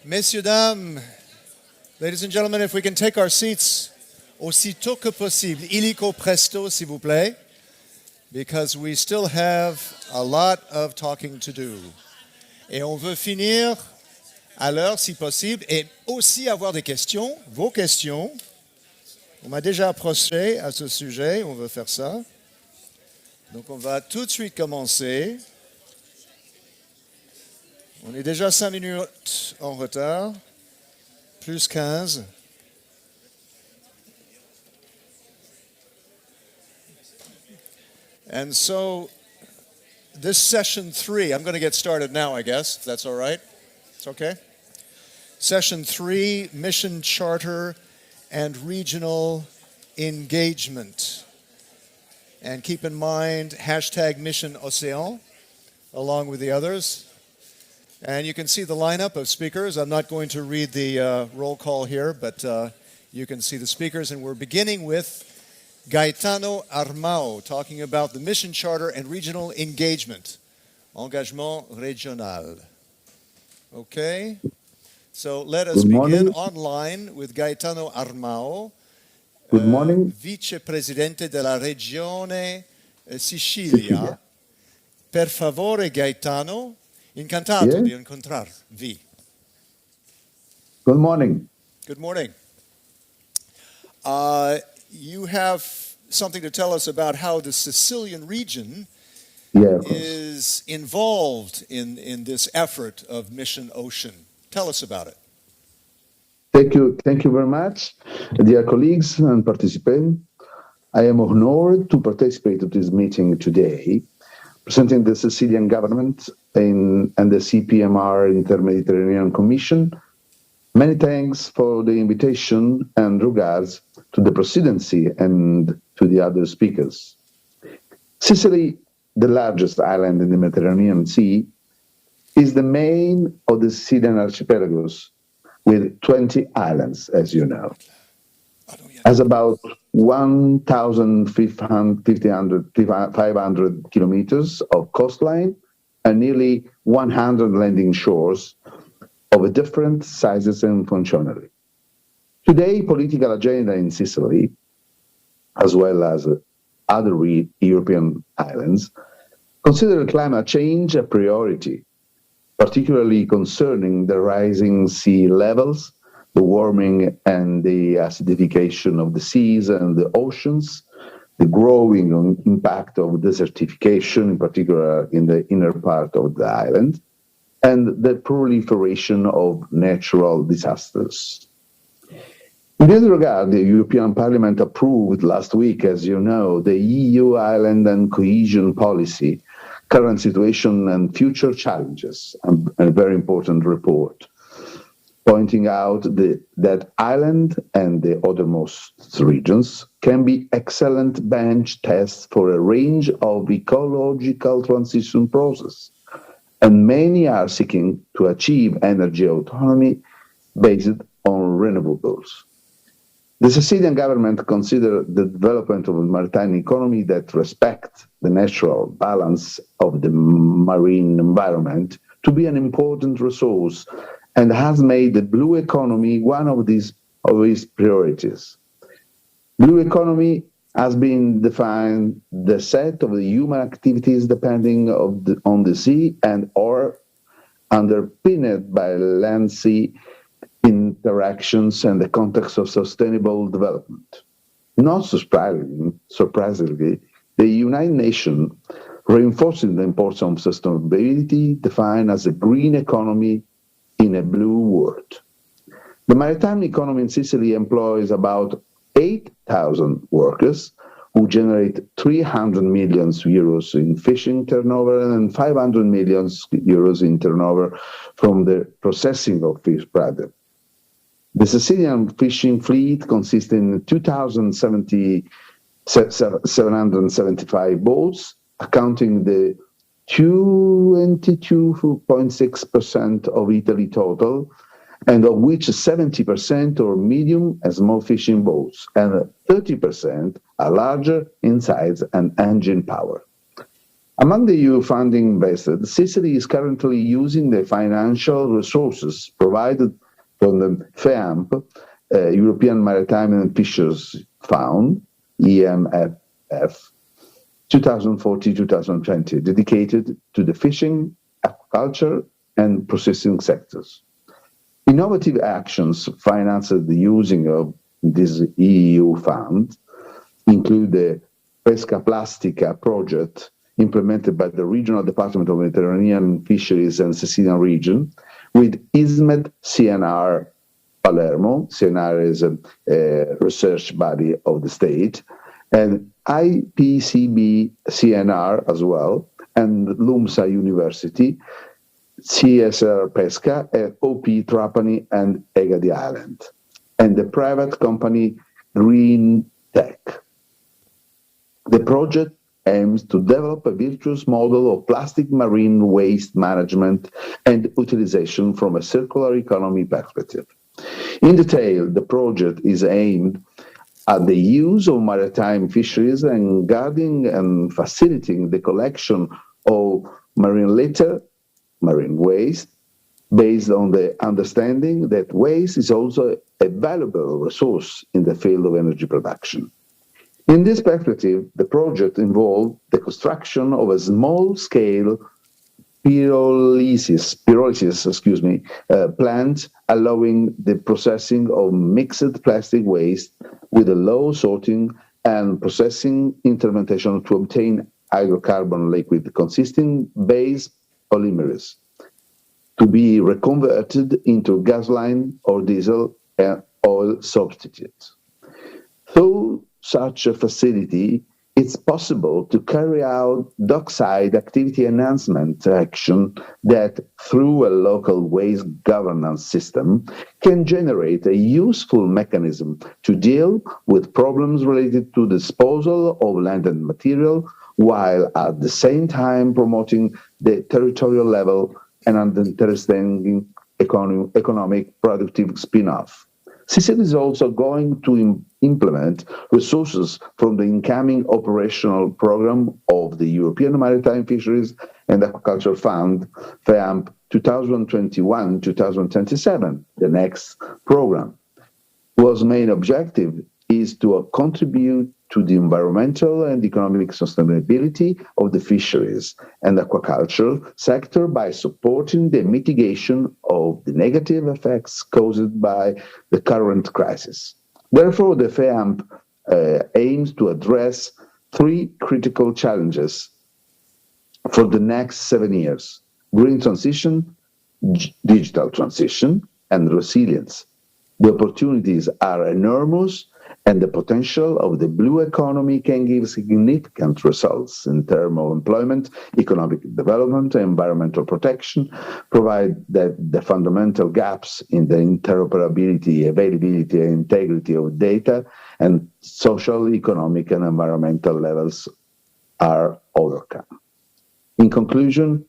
Messieurs, dames, ladies and gentlemen, if we can take our seats aussitôt que possible, illico presto, s'il vous plaît, because we still have a lot of talking to do. Et on veut finir à l'heure si possible et aussi avoir des questions, vos questions. On m'a déjà approché à ce sujet, on veut faire ça. Donc on va tout de suite commencer. On est déjà 5 minutes en retard, plus 15. And so this session 3, I'm going to get started now, I guess, if that's all right. It's okay? Session 3, Mission Charter and Regional Engagement. And keep in mind, hashtag Mission Océan, along with the others. And you can see the lineup of speakers. I'm not going to read the roll call here, but you can see the speakers. And we're beginning with Gaetano Armao, talking about the Mission Charter and Regional Engagement. Engagement régional. Okay? So let us begin online with Gaetano Armao, Good morning. vicepresidente della Regione Sicilia. Per favore, Gaetano, incantato di incontrarvi. Good morning. Good morning. You have something to tell us about how the Sicilian region is involved in this effort of Mission Ocean. Tell us about it. Thank you very much, dear colleagues and participants. I am honored to participate in this meeting today, presenting the Sicilian government and the CPMR Inter-Mediterranean Commission. Many thanks for the invitation and regards to the presidency and to the other speakers. Sicily, the largest island in the Mediterranean Sea, is the main of the Sicilian archipelagos, with 20 islands, as you know. Has about 1,500 kilometers of coastline and nearly 100 landing shores of different sizes and functionality. Today, political agenda in Sicily, as well as other European islands, consider climate change a priority, particularly concerning the rising sea levels, the warming and the acidification of the seas and the oceans, the growing impact of desertification, in particular in the inner part of the island, and the proliferation of natural disasters. In this regard, the European Parliament approved last week, as you know, the EU Island and Cohesion Policy, current situation and future challenges, a very important report, pointing out that Ireland and the othermost regions can be excellent bench tests for a range of ecological transition process, and many are seeking to achieve energy autonomy based on renewables. The Sicilian government considers the development of a maritime economy that respects the natural balance of the marine environment to be an important resource and has made the blue economy one of its priorities. Blue economy has been defined the set of the human activities depending on the sea and or underpinned by land-sea interactions and the context of sustainable development. Not surprisingly, the United Nations reinforcing the importance of sustainability defined as a green economy in a blue world. The maritime economy in Sicily employs about 8,000 workers who generate 300 million euros in fishing turnover and 500 million euros in turnover from the processing of fish products. The Sicilian fishing fleet consists in 2,775 boats, accounting the 22.6% of Italy total, and of which 70% are medium and small fishing boats, and 30% are larger in size and engine power. Among the EU funding invested, Sicily is currently using the financial resources provided from the FEAMP, European Maritime and Fisheries Fund, EMFF, 2014-2020, dedicated to the fishing, aquaculture, and processing sectors. Innovative actions financed the using of this EU fund include the Pesca Plastica project implemented by the Regional Department of Mediterranean Fisheries and Sicilian region with ISMED CNR Palermo. CNR is a research body of the state, and IPCB CNR as well, and LUMSA University, CSR Pesca, and OP Trapani and Egadi Island, and the private company Green Tech. The project aims to develop a virtuous model of plastic marine waste management and utilization from a circular economy perspective. In detail, the project is aimed at the use of maritime fisheries and guarding and facilitating the collection of marine litter, marine waste, based on the understanding that waste is also a valuable resource in the field of energy production. In this perspective, the project involved the construction of a small-scale pyrolysis plant allowing the processing of mixed plastic waste with a low sorting and processing instrumentation to obtain hydrocarbon liquid consisting base polymers to be reconverted into gasoline or diesel and oil substitutes. Through such a facility, it's possible to carry out dockside activity enhancement action that, through a local waste governance system, can generate a useful mechanism to deal with problems related to disposal of landed material, while at the same time promoting the territorial level and understanding economic productive spin-off. Sicily is also going to implement resources from the incoming operational program of the European Maritime Fisheries and Aquaculture Fund, FEAMP 2021-2027, the next program, whose main objective is to contribute to the environmental and economic sustainability of the fisheries and aquaculture sector by supporting the mitigation of the negative effects caused by the current crisis. Therefore, the FEAMP aims to address three critical challenges for the next 7 years: green transition, digital transition, and resilience. The opportunities are enormous, and the potential of the blue economy can give significant results in terms of employment, economic development, and environmental protection, provided that the fundamental gaps in the interoperability, availability, and integrity of data and social, economic, and environmental levels are overcome. In conclusion,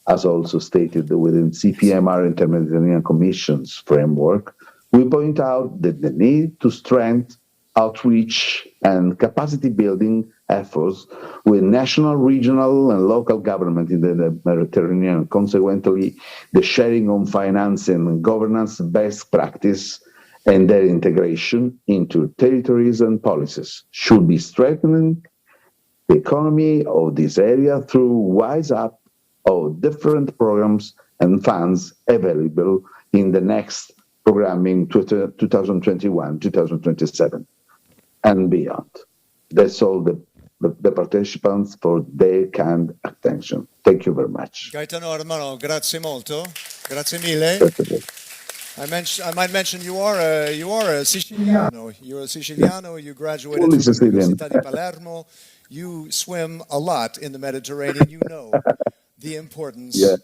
as also stated within CPMR Inter-Mediterranean Commission's framework, we point out that the need to strengthen outreach and capacity building efforts with national, regional, and local government in the Mediterranean. Consequently, the sharing of financing and governance best practice and their integration into territories and policies should be strengthening the economy of this area through wise up of different programs and funds available in the next programming 2021-2027 and beyond. That's all the participants for their kind attention. Thank you very much. Gaetano Armano, grazie molto. Grazie mille. I might mention you are a Siciliano. You're a Siciliano. You graduated from the Università di Palermo. You swim a lot in the Mediterranean. You know the importance. Yeah.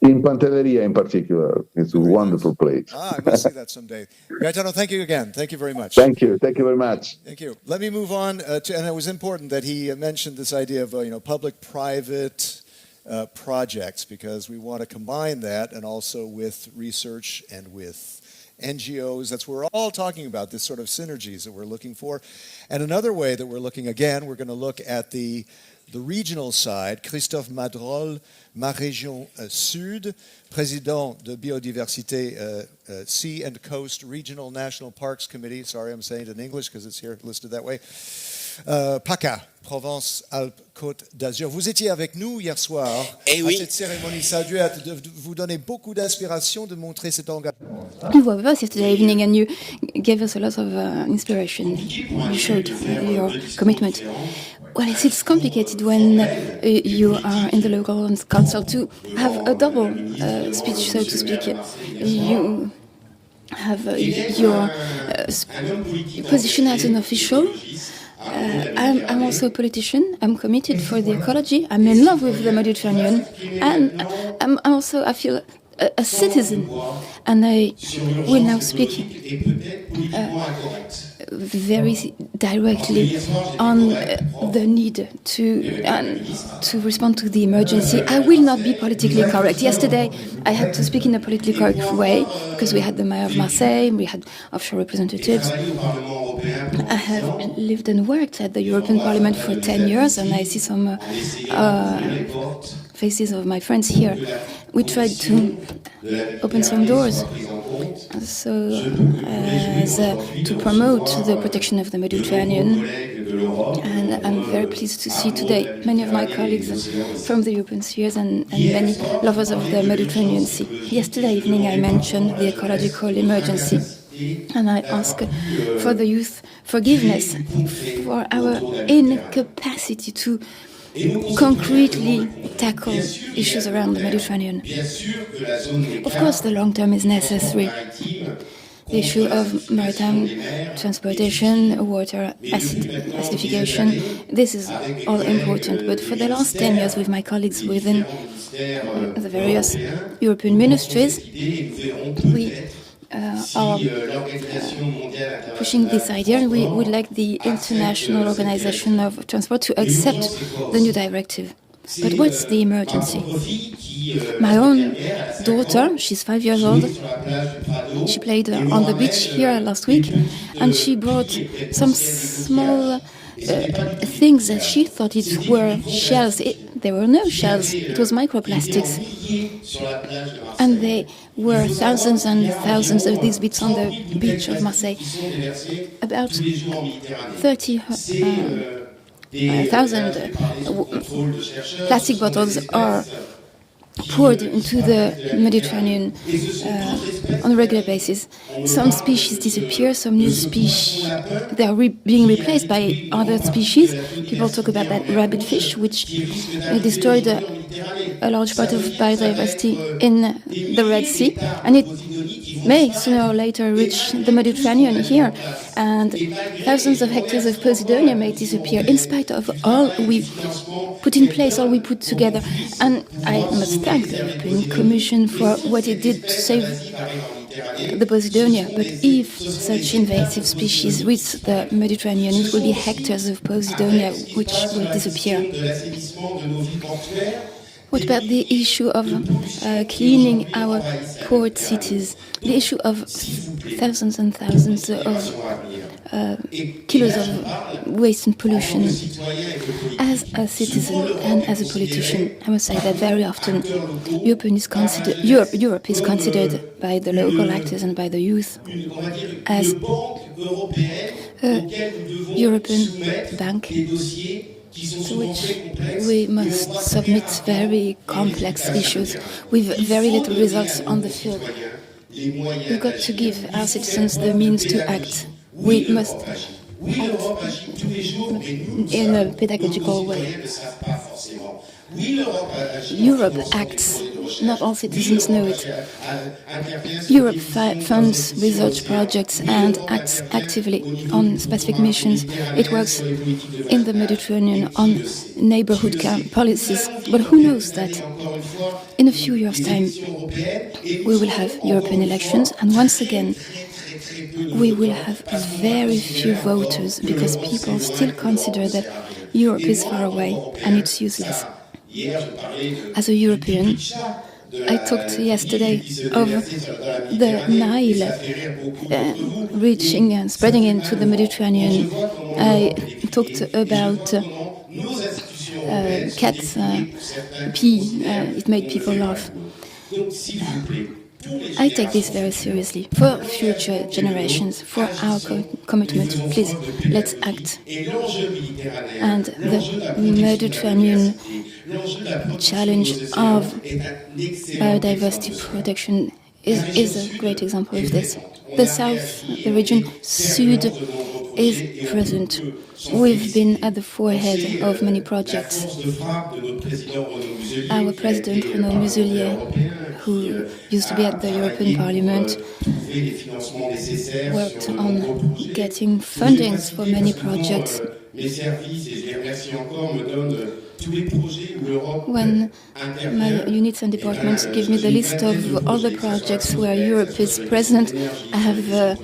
In Pantelleria, in particular, it's a wonderful place. I must see that someday. Gaetano, thank you again. Thank you very much. Thank you very much. Thank you. Let me move on to, and it was important that he mentioned this idea of public-private projects, because we want to combine that and also with research and with NGOs. That's what we're all talking about, this sort of synergies that we're looking for. And another way that we're looking, again, we're going to look at the regional side. Christophe Madrol, Ma Région Sud, président de Biodiversité Sea and Coast Regional National Parks Committee. Sorry, I'm saying it in English because it's here listed that way. PACA, Provence-Alpes-Côte d'Azur. Vous étiez avec nous hier soir à cette cérémonie. Ça a dû vous donner beaucoup d'inspiration de montrer cet engagement. You were with us yesterday evening and you gave us a lot of inspiration. You showed your commitment. Well, it's complicated when you are in the local council to have a double speech, so to speak. You have your position as an official. I'm also a politician. I'm committed for the ecology. I'm in love with the Mediterranean, and I feel a citizen. And I will now speak very directly on the need to respond to the emergency. I will not be politically correct. Yesterday, I had to speak in a politically correct way because we had the mayor of Marseille, we had offshore representatives. I have lived and worked at the European Parliament for 10 years, and I see some faces of my friends here. We tried to open some doors to promote the protection of the Mediterranean, and I'm very pleased to see today many of my colleagues from the European spheres and many lovers of the Mediterranean Sea. Yesterday evening I mentioned the ecological emergency, and I ask for the youth forgiveness for our incapacity to concretely tackle issues around the Mediterranean. Of course, the long term is necessary. The issue of maritime transportation, water acidification, this is all important. But for the last 10 years, with my colleagues within the various European ministries, we are pushing this idea, and we would like the International Organization of Transport to accept the new directive. But what's the emergency? My own daughter, she's 5 years old, she played on the beach here last week, and she brought some small things that she thought it were shells. There were no shells, it was microplastics. And there were thousands and thousands of these bits on the beach of Marseille. About 30,000 plastic bottles are poured into the Mediterranean on a regular basis. Some species disappear, some new species, they are being replaced by other species. People talk about that rabbit fish, which destroyed a large part of biodiversity in the Red Sea, and it may sooner or later reach the Mediterranean here, and thousands of hectares of Posidonia may disappear in spite of all we put in place, all we put together. And I must thank the European Commission for what it did to save the Posidonia. But if such invasive species reach the Mediterranean, it will be hectares of Posidonia which will disappear. What about the issue of cleaning our port cities? The issue of thousands and thousands of kilos of waste and pollution. As a citizen and as a politician, I must say that very often Europe is considered by the local actors and by the youth as a European bank to which we must submit very complex issues with very little results on the field. We've got to give our citizens the means to act. We must act in a pedagogical way. Europe acts, not all citizens know it. Europe funds research projects and acts actively on specific missions. It works in the Mediterranean on neighborhood policies. But who knows that in a few years' time we will have European elections, and once again we will have very few voters because people still consider that Europe is far away and it's useless. As a European, I talked yesterday of the Nile reaching and spreading into the Mediterranean. I talked about cats pee. It made people laugh. I take this very seriously. For future generations, for our commitment, please, let's act. And the Mediterranean challenge of biodiversity protection is a great example of this. The south, the region Sud, is present. We've been at the forehead of many projects. Our president, Renaud Muselier, who used to be at the European Parliament, worked on getting fundings for many projects. When my units and departments give me the list of all the projects where Europe is present, I have a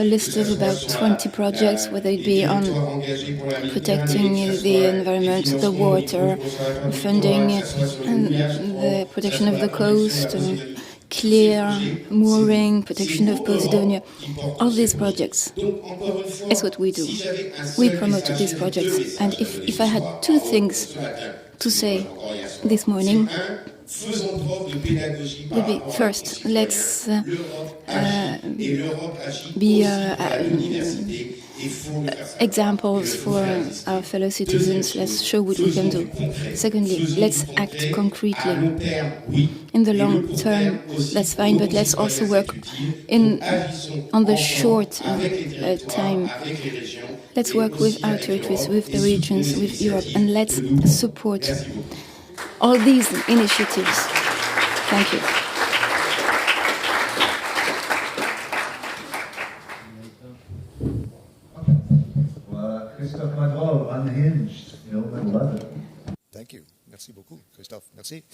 list of about 20 projects, whether it be on protecting the environment, the water, funding and the protection of the coast, clear mooring, protection of Posidonia. All these projects is what we do. We promote these projects. And if I had two things to say this morning, would be first, let's be examples for our fellow citizens. Let's show what we can do. Secondly, let's act concretely. In the long term, that's fine, but let's also work on the short time. Let's work with our territories, with the regions, with Europe, and let's support all these initiatives. Thank you. Thank you. Merci beaucoup, Christophe. Merci.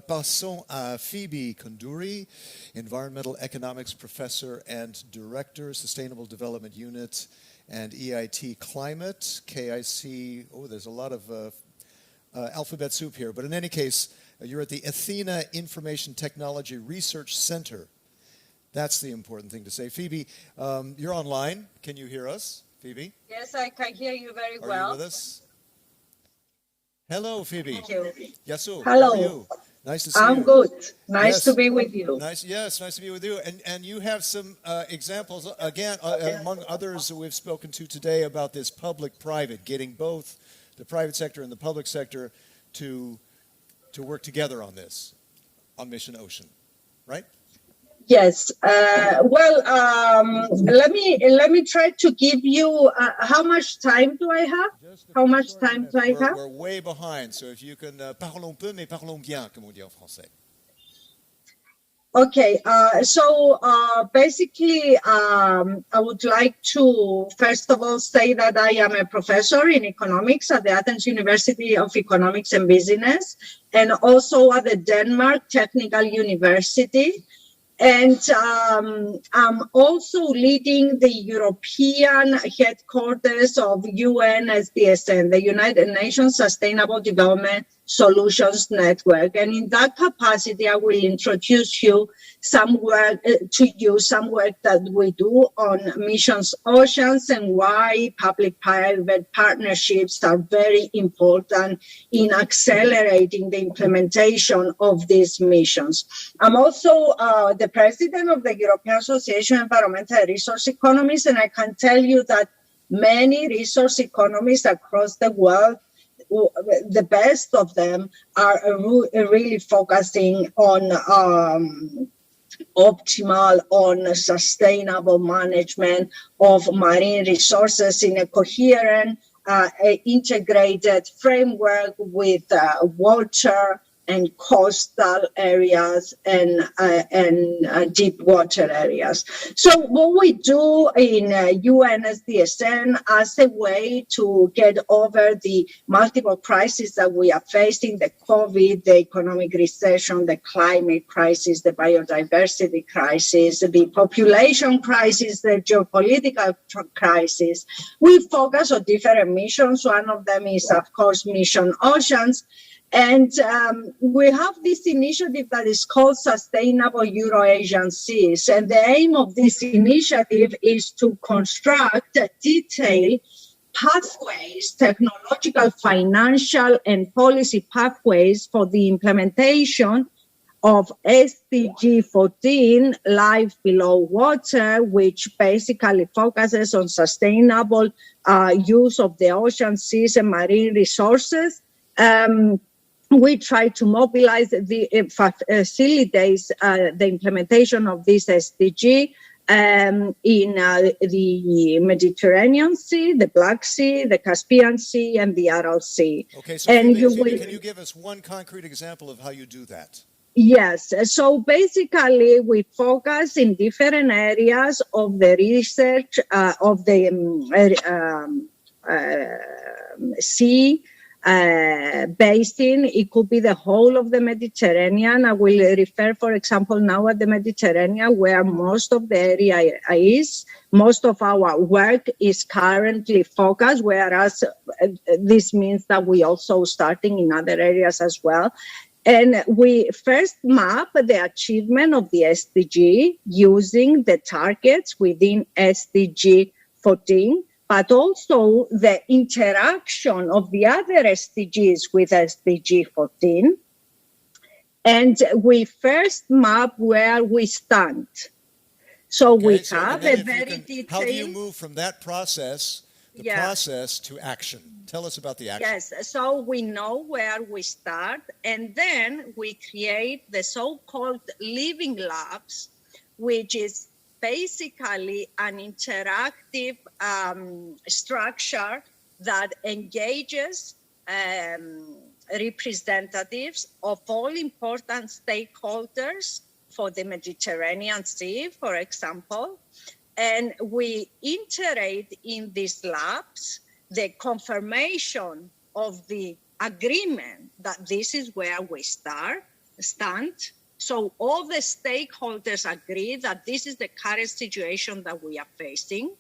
Passons à Phoebe Kunduri, Environmental Economics Professor and Director, Sustainable Development Unit and EIT Climate, KIC. Oh, there's a lot of alphabet soup here. But in any case, you're at the Athena Information Technology Research Center. That's the important thing to say. Phoebe, you're online. Can you hear us, Phoebe? Yes, I can hear you very well. Are you with us? Hello, Phoebe. Thank you. Yasu, Hello. how are you? Nice to see you. I'm good. Nice to be with you. Nice to be with you. And you have some examples, again, among others that we've spoken to today about this public-private, getting both the private sector and the public sector to work together on this, on Mission Ocean, right? Yes. Let me try to give you. How much time do I have? How much time do I have? We're way behind, so if you can, parlons peu, mais parlons bien, comme on dit en français. Okay, so basically, I would like to first of all say that I am a professor in economics at the Athens University of Economics and Business, and also at the Denmark Technical University. And I'm also leading the European headquarters of UNSDSN, the United Nations Sustainable Development Solutions Network. And in that capacity, I will introduce you some work that we do on Missions Oceans and why public-private partnerships are very important in accelerating the implementation of these missions. I'm also the president of the European Association of Environmental Resource Economies, and I can tell you that many resource economies across the world, the best of them are really focusing on optimal, on sustainable management of marine resources in a coherent, integrated framework with water and coastal areas and deep water areas. So what we do in UNSDSN as a way to get over the multiple crises that we are facing, the COVID, the economic recession, the climate crisis, the biodiversity crisis, the population crisis, the geopolitical crisis, we focus on different missions. One of them is, of course, Mission Oceans. And we have this initiative that is called Sustainable Euro-Asian Seas. And the aim of this initiative is to construct detailed pathways, technological, financial, and policy pathways for the implementation of SDG 14, Life Below Water, which basically focuses on sustainable use of the ocean, seas, and marine resources. We try to mobilize facilitate the implementation of this SDG in the Mediterranean Sea, the Black Sea, the Caspian Sea, and the Aral Sea. Okay, so can you give us one concrete example of how you do that? Yes, so basically we focus in different areas of the research of the sea basin. It could be the whole of the Mediterranean. I will refer, for example, now at the Mediterranean, where most of the area is. Most of our work is currently focused, whereas this means that we also starting in other areas as well. And we first map the achievement of the SDG using the targets within SDG 14, but also the interaction of the other SDGs with SDG 14. And we first map where we stand. So we have a very detailed... How do you move from that process, process to action? Tell us about the action. Yes, so we know where we start, and then we create the so-called living labs, which is basically an interactive structure that engages representatives of all important stakeholders for the Mediterranean Sea, for example, and we iterate in these labs the confirmation of the agreement that this is where we stand. So all the stakeholders agree that this is the current situation that we are facing.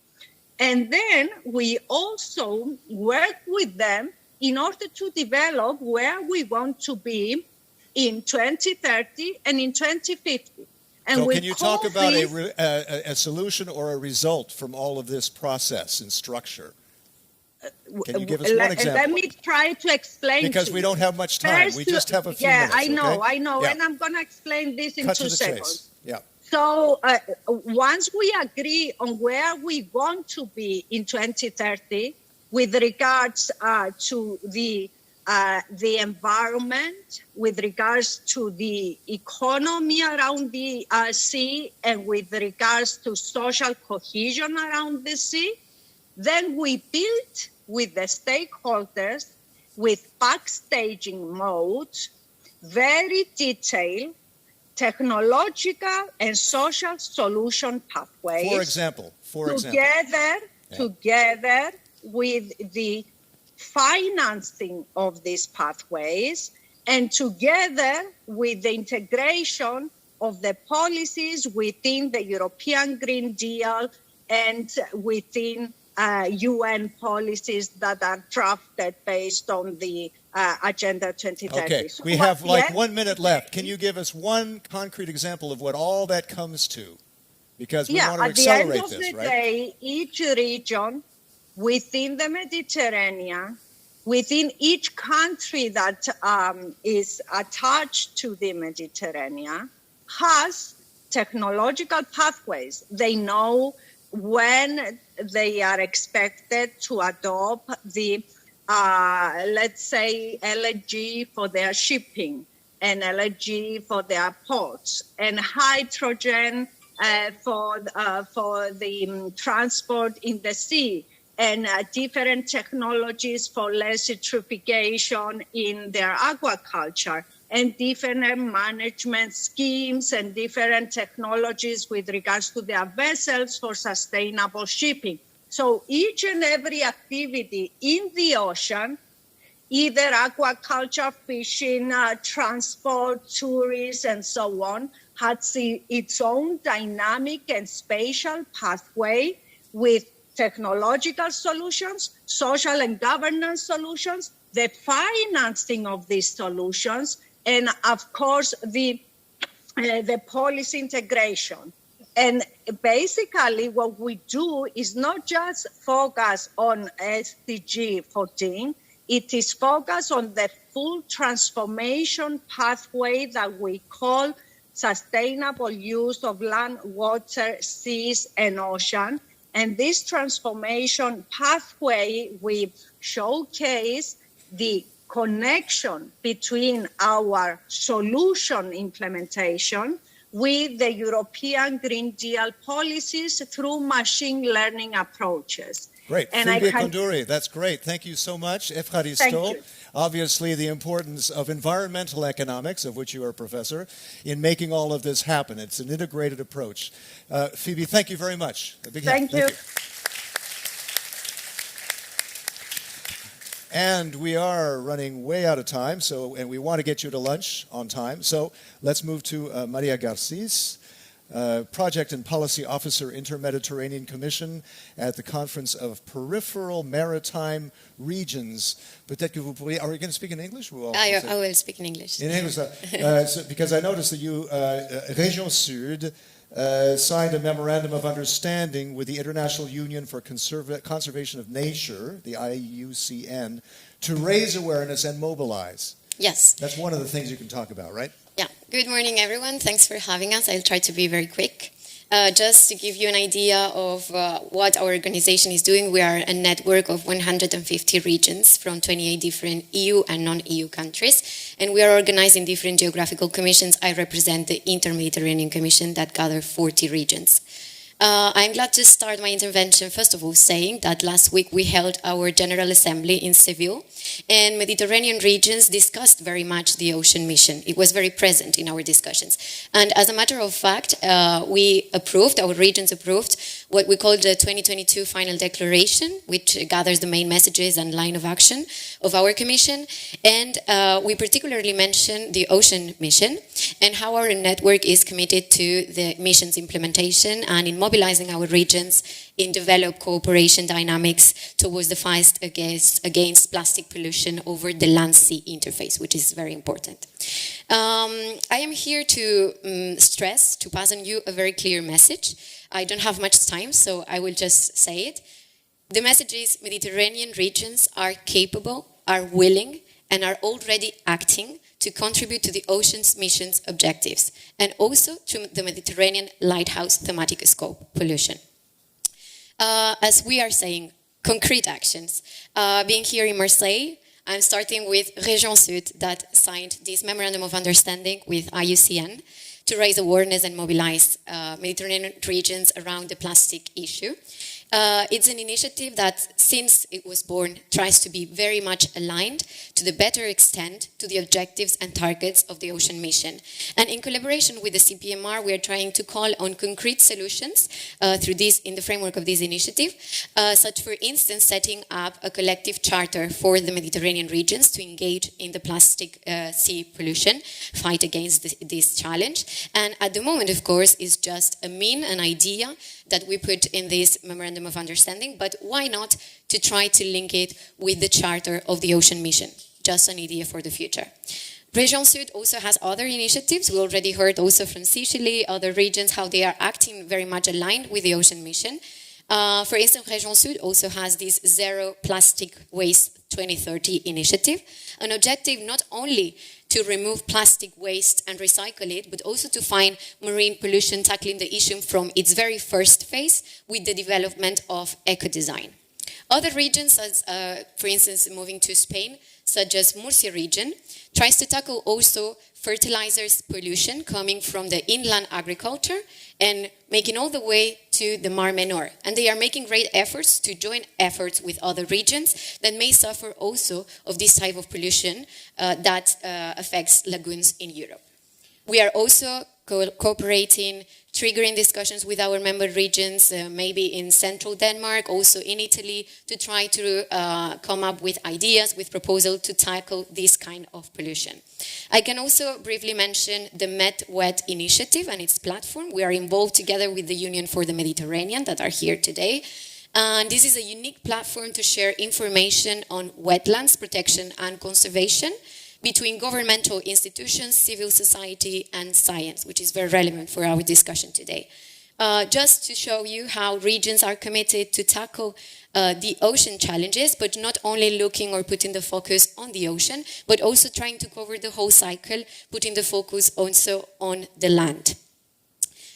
And then we also work with them in order to develop where we want to be in 2030 and in 2050. And so can you talk about a solution or a result from all of this process and structure? Can you give us one example? Let me try to explain. Because we don't have much time. We just have a few minutes. I know. Yeah. And I'm going to explain this in 2 seconds. Yeah. So once we agree on where we want to be in 2030 with regards to the environment, with regards to the economy around the sea, and with regards to social cohesion around the sea, then we build with the stakeholders, with backstaging modes, very detailed technological and social solution pathways. For example. Together with the financing of these pathways, and together with the integration of the policies within the European Green Deal and within UN policies that are drafted based on the Agenda 2030. Okay, we have 1 minute left. Can you give us one concrete example of what all that comes to? Because we want to accelerate this, right? At the end of the day, each region within the Mediterranean, within each country that is attached to the Mediterranean, has technological pathways. They know when they are expected to adopt the, let's say, LNG for their shipping and LNG for their ports, and hydrogen for the transport in the sea, and different technologies for less eutrophication in their aquaculture, and different management schemes and different technologies with regards to their vessels for sustainable shipping. So each and every activity in the ocean, either aquaculture, fishing, transport, tourism, and so on, has its own dynamic and spatial pathway with technological solutions, social and governance solutions, the financing of these solutions, and of course the policy integration. And basically what we do is not just focus on SDG 14, it is focused on the full transformation pathway that we call sustainable use of land, water, seas, and ocean. And this transformation pathway, we showcase the connection between our solution implementation with the European Green Deal policies through machine learning approaches. Great. And Phoebe Konduri, that's great. Thank you so much. Efcharisto. Thank you. Obviously, the importance of environmental economics, of which you are a professor, in making all of this happen. It's an integrated approach. Phoebe, thank you very much. A big hand. Thank you. And we are running way out of time, and we want to get you to lunch on time. So let's move to Maria Garcís, Project and Policy Officer, Inter-Mediterranean Commission at the Conference of Peripheral Maritime Regions. Peut-être que vous pourriez, are we going to speak in English? I will speak in English. In English, because I noticed that you, Région Sud, signed a memorandum of understanding with the International Union for Conservation of Nature, the IUCN, to raise awareness and mobilize. Yes. That's one of the things you can talk about, right? Yeah. Good morning, everyone. Thanks for having us. I'll try to be very quick. Just to give you an idea of what our organization is doing, we are a network of 150 regions from 28 different EU and non-EU countries, and we are organized in different geographical commissions. I represent the Inter-Mediterranean Commission that gathers 40 regions. I'm glad to start my intervention, first of all, saying that last week we held our General Assembly in Seville, and Mediterranean regions discussed very much the ocean mission. It was very present in our discussions. And as a matter of fact, our regions approved what we call the 2022 Final Declaration, which gathers the main messages and line of action of our Commission. And we particularly mentioned the ocean mission and how our network is committed to the mission's implementation and in mobilizing our regions in developed cooperation dynamics towards the fight against plastic pollution over the land-sea interface, which is very important. I am here to to pass on you a very clear message. I don't have much time, so I will just say it. The message is Mediterranean regions are capable, are willing, and are already acting to contribute to the ocean's mission's objectives, and also to the Mediterranean Lighthouse thematic scope, pollution. As we are saying, concrete actions. Being here in Marseille, I'm starting with Région Sud that signed this Memorandum of Understanding with IUCN to raise awareness and mobilize Mediterranean regions around the plastic issue. It's an initiative that, since it was born, tries to be very much aligned to the better extent to the objectives and targets of the ocean mission. And in collaboration with the CPMR, we are trying to call on concrete solutions in the framework of this initiative, such, for instance, setting up a collective charter for the Mediterranean regions to engage in the plastic sea pollution, fight against this challenge. And at the moment, of course, is just an idea that we put in this Memorandum of Understanding, but why not to try to link it with the Charter of the Ocean Mission? Just an idea for the future. Région Sud also has other initiatives. We already heard also from Sicily, other regions, how they are acting very much aligned with the Ocean Mission. For instance, Région Sud also has this Zero Plastic Waste 2030 initiative, an objective not only to remove plastic waste and recycle it, but also to find marine pollution, tackling the issue from its very first phase with the development of eco-design. Other regions, as for instance, moving to Spain, such as Murcia region, tries to tackle also fertilizers pollution coming from the inland agriculture and making all the way to the Mar Menor. And they are making great efforts to join efforts with other regions that may suffer also of this type of pollution that affects lagoons in Europe. We are also cooperating, triggering discussions with our member regions, maybe in central Denmark, also in Italy, to try to come up with ideas, with proposals to tackle this kind of pollution. I can also briefly mention the Med-Wet initiative and its platform. We are involved together with the Union for the Mediterranean that are here today. And this is a unique platform to share information on wetlands protection and conservation between governmental institutions, civil society, and science, which is very relevant for our discussion today. Just to show you how regions are committed to tackle the ocean challenges, but not only looking or putting the focus on the ocean, but also trying to cover the whole cycle, putting the focus also on the land.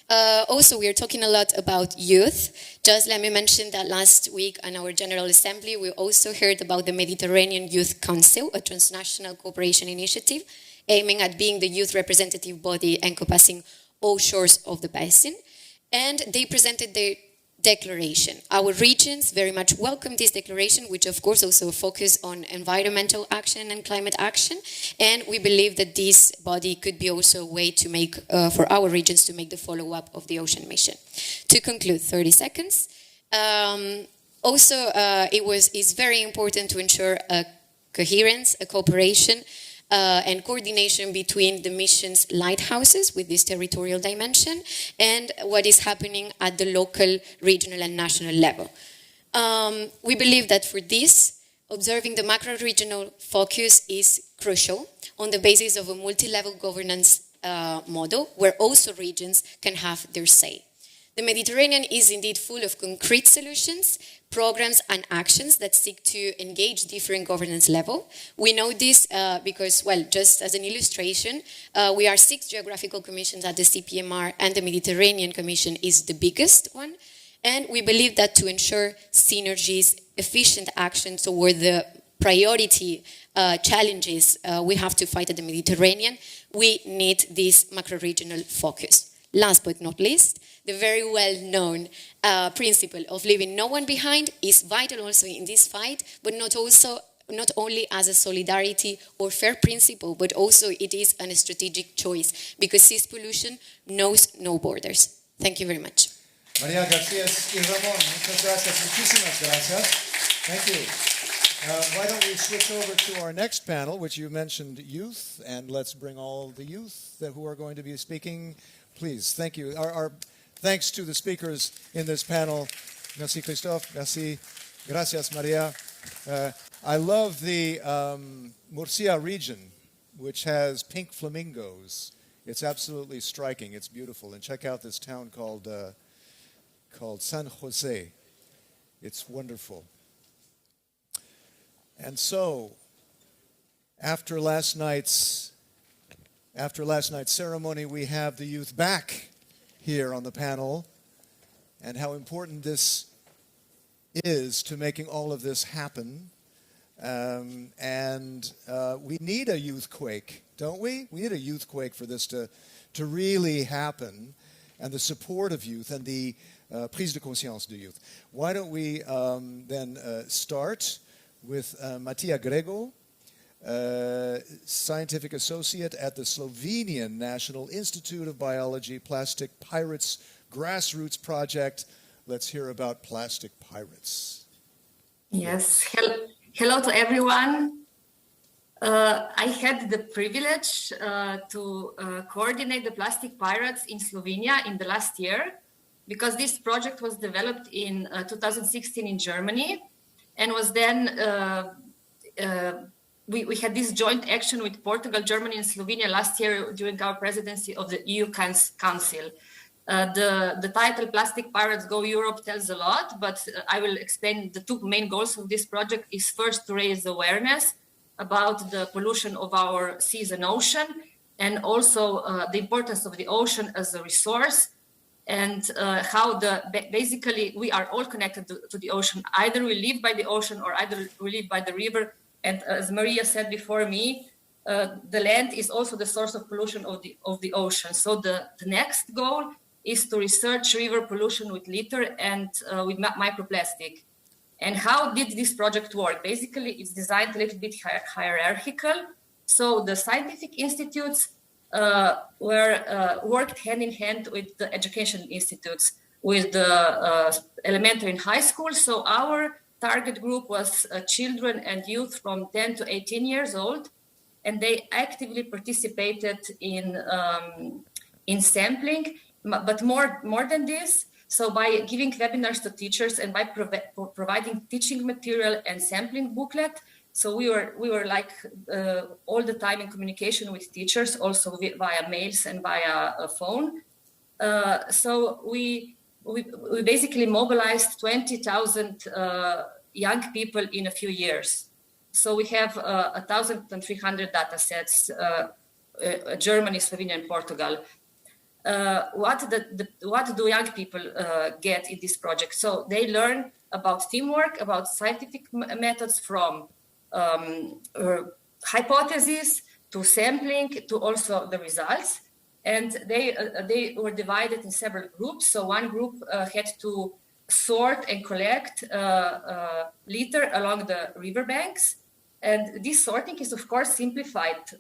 Also, we are talking a lot about youth. Just let me mention that last week in our General Assembly, we also heard about the Mediterranean Youth Council, a transnational cooperation initiative aiming at being the youth representative body encompassing all shores of the basin. And they presented their declaration. Our regions very much welcome this declaration, which of course also focus on environmental action and climate action. And we believe that this body could be also a way to make, for our regions to make the follow-up of the ocean mission. To conclude, 30 seconds. It's very important to ensure a coherence, a cooperation, and coordination between the mission's lighthouses with this territorial dimension and what is happening at the local, regional, and national level. We believe that for this, observing the macro-regional focus is crucial on the basis of a multi-level governance model where also regions can have their say. The Mediterranean is indeed full of concrete solutions, programs and actions that seek to engage different governance levels. We know this because, well, just as an illustration, we are 6 geographical commissions at the CPMR and the Mediterranean Commission is the biggest one. And we believe that to ensure synergies, efficient action toward the priority challenges we have to fight at the Mediterranean, we need this macro-regional focus. Last but not least, the very well-known principle of leaving no one behind is vital also in this fight, but not only as a solidarity or fair principle, but also it is a strategic choice because seas pollution knows no borders. Thank you very much. Maria Garcia y Ramon, muchas gracias, muchísimas gracias. Thank you. Why don't we switch over to our next panel, which you mentioned youth, and let's bring all the youth who are going to be speaking. Please, thank you. Our thanks to the speakers in this panel. Merci, Christophe. Merci. Gracias, Maria. I love the Murcia region, which has pink flamingos. It's absolutely striking. It's beautiful. And check out this town called San Jose. It's wonderful. And so, after last night's ceremony, we have the youth back here on the panel, and how important this is to making all of this happen. We need a youth quake, don't we? We need a youth quake for this to really happen, and the support of youth and the prise de conscience de youth. Why don't we then start with Matija Grego, scientific associate at the Slovenian National Institute of Biology Plastic Pirates Grassroots Project. Let's hear about plastic pirates. Yes, hello to everyone. I had the privilege to coordinate the plastic pirates in Slovenia in the last year, because this project was developed in 2016 in Germany, and was then we had this joint action with Portugal, Germany, and Slovenia last year during our presidency of the EU Council. The title Plastic Pirates Go Europe tells a lot, but I will explain the 2 main goals of this project is first to raise awareness about the pollution of our seas and ocean, and also the importance of the ocean as a resource, and how basically we are all connected to the ocean. Either we live by the ocean or either we live by the river. And as Maria said before me, the land is also the source of pollution of the ocean. So the next goal is to research river pollution with litter and with microplastic. And how did this project work? Basically, it's designed a little bit hierarchical. So the scientific institutes worked hand in hand with the education institutes, with the elementary and high school. So our target group was children and youth from 10 to 18 years old, and they actively participated in sampling. But more than this, So by giving webinars to teachers and by providing teaching material and sampling booklet, so we were like all the time in communication with teachers, also via mails and via phone. So we basically mobilized 20,000 young people in a few years. So we have 1,300 data sets, Germany, Slovenia, and Portugal. What do young people get in this project? So they learn about teamwork, about scientific methods, from hypotheses to sampling to also the results. And they were divided in several groups. So one group had to sort and collect litter along the riverbanks. And this sorting is, of course, simplified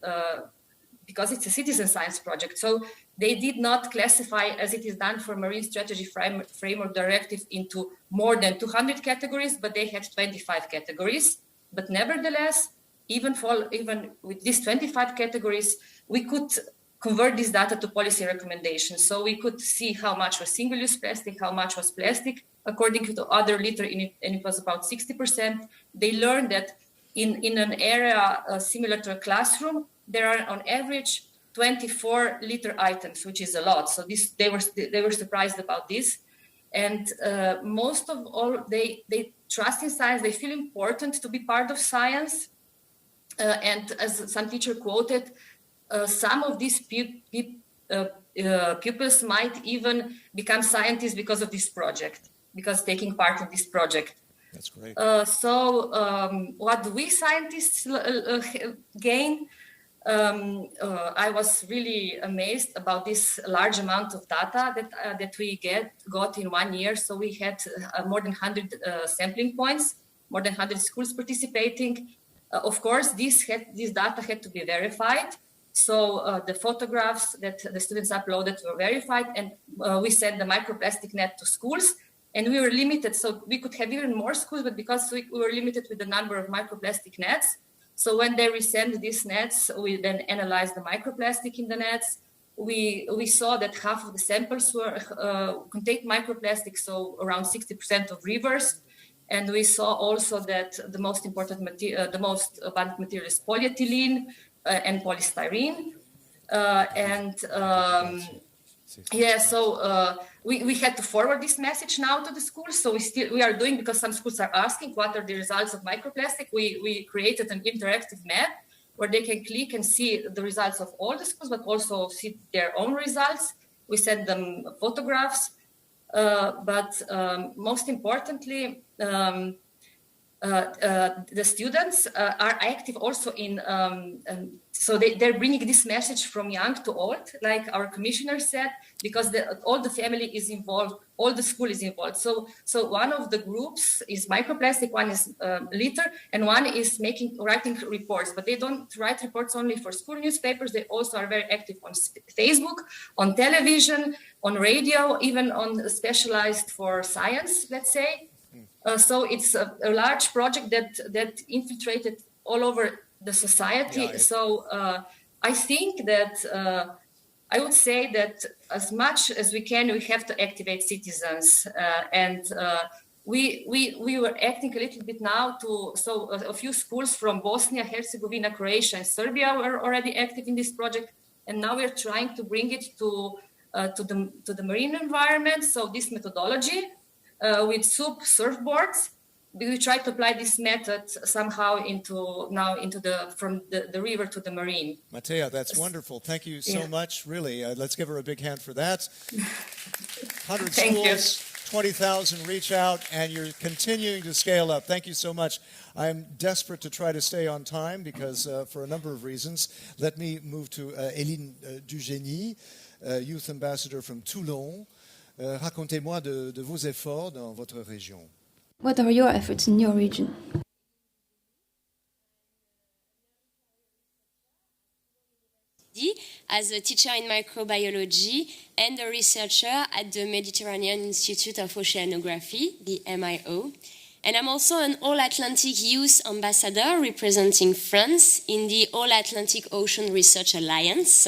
because it's a citizen science project. So they did not classify, as it is done for Marine Strategy Framework Directive, into more than 200 categories, but they had 25 categories. But nevertheless, even with these 25 categories, we could convert this data to policy recommendations. So we could see how much was single-use plastic, how much was plastic, according to the other litter, and it was about 60%. They learned that in an area similar to a classroom, there are on average 24 litter items, which is a lot. So they were surprised about this. And most of all, they trust in science. They feel important to be part of science. And as some teacher quoted, some of these pupils might even become scientists because of this project, because taking part in this project. That's great. What do we scientists gain? I was really amazed about this large amount of data that we got in 1 year. So we had more than 100 sampling points, more than 100 schools participating. Of course, this data had to be verified. So the photographs that the students uploaded were verified, and we sent the microplastic net to schools. And we were limited, so we could have even more schools, but because we were limited with the number of microplastic nets, so when they resend these nets, we then analyzed the microplastic in the nets. We saw that half of the samples contained microplastic, so around 60% of rivers. And we saw also that the most important material, the most abundant material is polyethylene and polystyrene. We had to forward this message now to the schools. So we are doing, because some schools are asking what are the results of microplastic. We created an interactive map where they can click and see the results of all the schools, but also see their own results. We send them photographs, but most importantly, the students are active also in, so they're bringing this message from young to old, like our commissioner said, because all the family is involved, all the school is involved. So one of the groups is microplastic, one is litter, and one is writing reports. But they don't write reports only for school newspapers. They also are very active on Facebook, on television, on radio, even on specialized for science, let's say. So it's a large project that infiltrated all over the society. Yeah, so I think that I would say that as much as we can, we have to activate citizens. We were acting a little bit now so a few schools from Bosnia, Herzegovina, Croatia, and Serbia were already active in this project. And now we're trying to bring it to the marine environment. So this methodology, with surfboards, we try to apply this method somehow from the river to the marine. Matea, that's wonderful. Thank you so much. Really, let's give her a big hand for that. 100 schools, 20,000 reach out, and you're continuing to scale up. Thank you so much. I'm desperate to try to stay on time because for a number of reasons. Let me move to Hélène Dugénie, Youth Ambassador from Toulon. Racontez-moi de vos efforts dans votre région. What are your efforts in your region? As a teacher in microbiology and a researcher at the Mediterranean Institute of Oceanography, the MIO. And I'm also an All-Atlantic Youth Ambassador representing France in the All-Atlantic Ocean Research Alliance.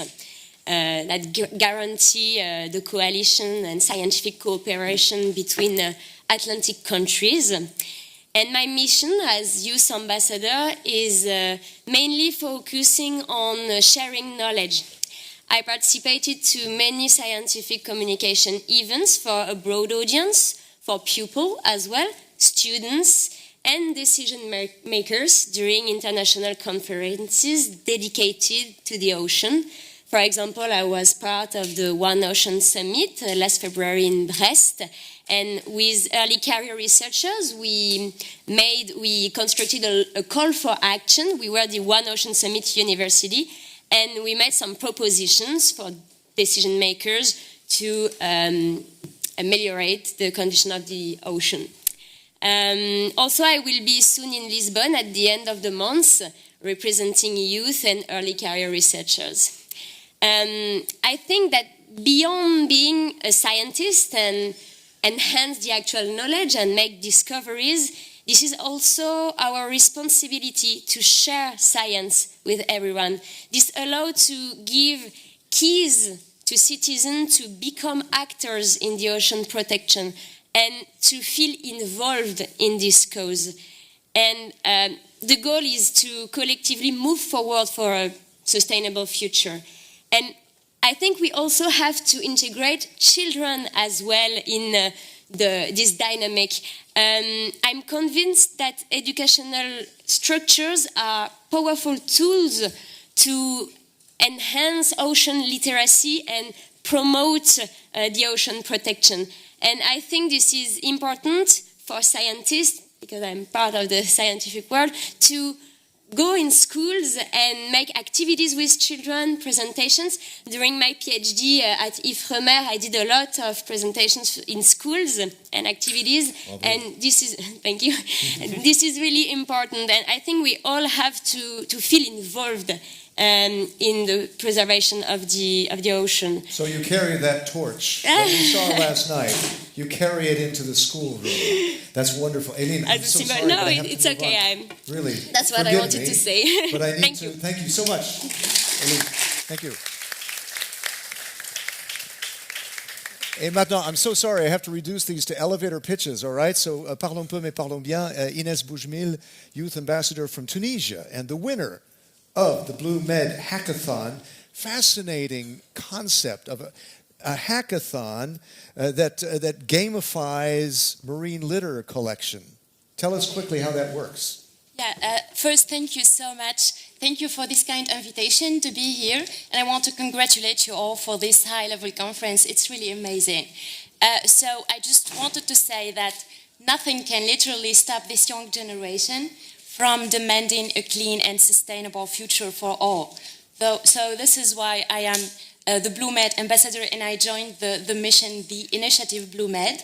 guarantee the coalition and scientific cooperation between Atlantic countries. And my mission as youth ambassador is mainly focusing on sharing knowledge. I participated to many scientific communication events for a broad audience, for pupils as well, students, and decision makers during international conferences dedicated to the ocean. For example, I was part of the One Ocean Summit last February in Brest, and with early career researchers, we constructed a call for action. We were the One Ocean Summit University, and we made some propositions for decision makers to ameliorate the condition of the ocean. Also, I will be soon in Lisbon at the end of the month, representing youth and early career researchers. I think that beyond being a scientist and enhance the actual knowledge and make discoveries, this is also our responsibility to share science with everyone. This allows to give keys to citizens to become actors in the ocean protection and to feel involved in this cause. And the goal is to collectively move forward for a sustainable future. And I think we also have to integrate children as well in this dynamic. I'm convinced that educational structures are powerful tools to enhance ocean literacy and promote the ocean protection. And I think this is important for scientists, because I'm part of the scientific world, to go in schools and make activities with children, presentations. During my PhD at Ifremer, I did a lot of presentations in schools and activities. And this is, thank you, this is really important. And I think we all have to feel involved in the preservation of the ocean. So you carry that torch that we saw last night. You carry it into the schoolroom. That's wonderful. Aileen, I'm so sorry. No, it's okay. Really. That's what I wanted to say. But I need to. Thank you so much, Aileen. Thank you. Et maintenant, I'm so sorry, I have to reduce these to elevator pitches, all right? So, parlons peu, mais parlons bien. Inès Boujmil, Youth Ambassador from Tunisia, and the winner of the Blue Med Hackathon. Fascinating concept of a hackathon that gamifies marine litter collection. Tell us quickly how that works. Yeah, first, thank you so much. Thank you for this kind invitation to be here. And I want to congratulate you all for this high-level conference. It's really amazing. So I just wanted to say that nothing can literally stop this young generation from demanding a clean and sustainable future for all. So this is why I am the Blue Med ambassador, and I joined the mission, the initiative Blue Med.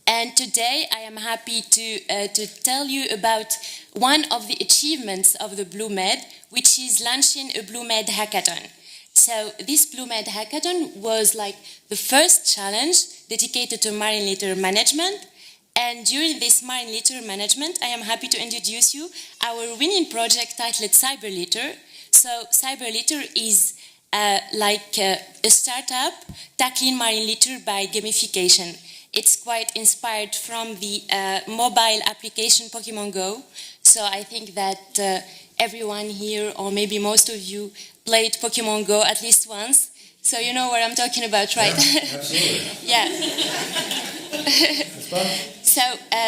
And today I am happy to tell you about one of the achievements of the Blue Med, which is launching a Blue Med Hackathon. So this Blue Med Hackathon was like the first challenge dedicated to marine litter management. And during this marine litter management, I am happy to introduce you our winning project titled Cyber Litter. So Cyber Litter is like a startup tackling marine litter by gamification. It's quite inspired from the mobile application Pokemon Go. So I think that everyone here, or maybe most of you, played Pokemon Go at least once. So you know what I'm talking about, right? Yeah, absolutely. Yeah.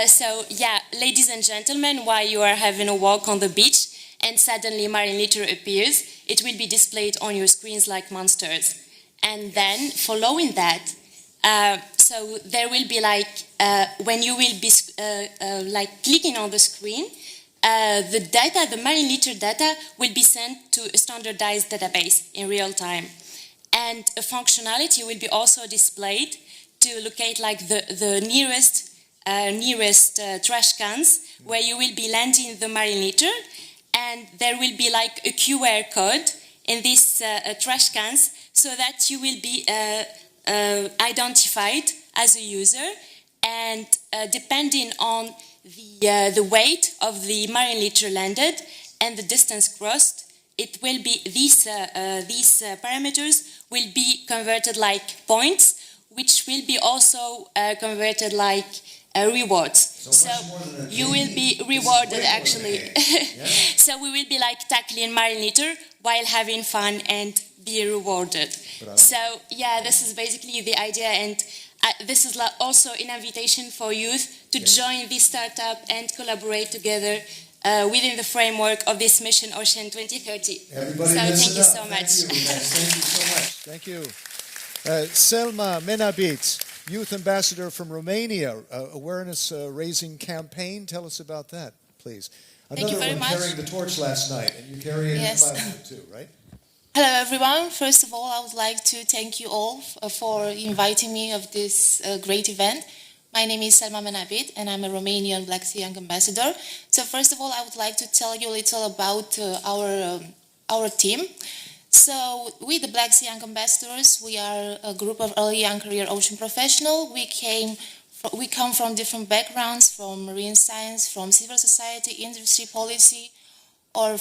So yeah, ladies and gentlemen, while you are having a walk on the beach and suddenly marine litter appears, it will be displayed on your screens like monsters. And then, following that, so there will be like, when you will be like clicking on the screen, the data, the marine litter data, will be sent to a standardized database in real time. And a functionality will be also displayed to locate like the nearest trash cans where you will be landing the marine litter, and there will be like a QR code in these trash cans so that you will be identified as a user, and depending on the weight of the marine litter landed and the distance crossed, it will be these parameters will be converted like points, which will be also converted like rewards. So you will be rewarded actually. So we will be like tackling marine litter while having fun and be rewarded. So yeah, this is basically the idea, and this is also an invitation for youth to join this startup and collaborate together within the framework of this mission Ocean 2030. Everybody so listen thank you up. so much. Thank you so much. Thank you. Selma Menabit, Youth Ambassador from Romania, awareness raising campaign. Tell us about that, please. Thank you very much. Carrying the torch last night, and you carry it in Yes. platform too, right? Hello, everyone. First of all, I would like to thank you all for inviting me of this great event. My name is Selma Menabit, and I'm a Romanian Black Sea Young Ambassador. So first of all, I would like to tell you a little about our team. So we, the Black Sea Young Ambassadors, we are a group of early young career ocean professionals. We come from different backgrounds, from marine science, from civil society, industry policy, or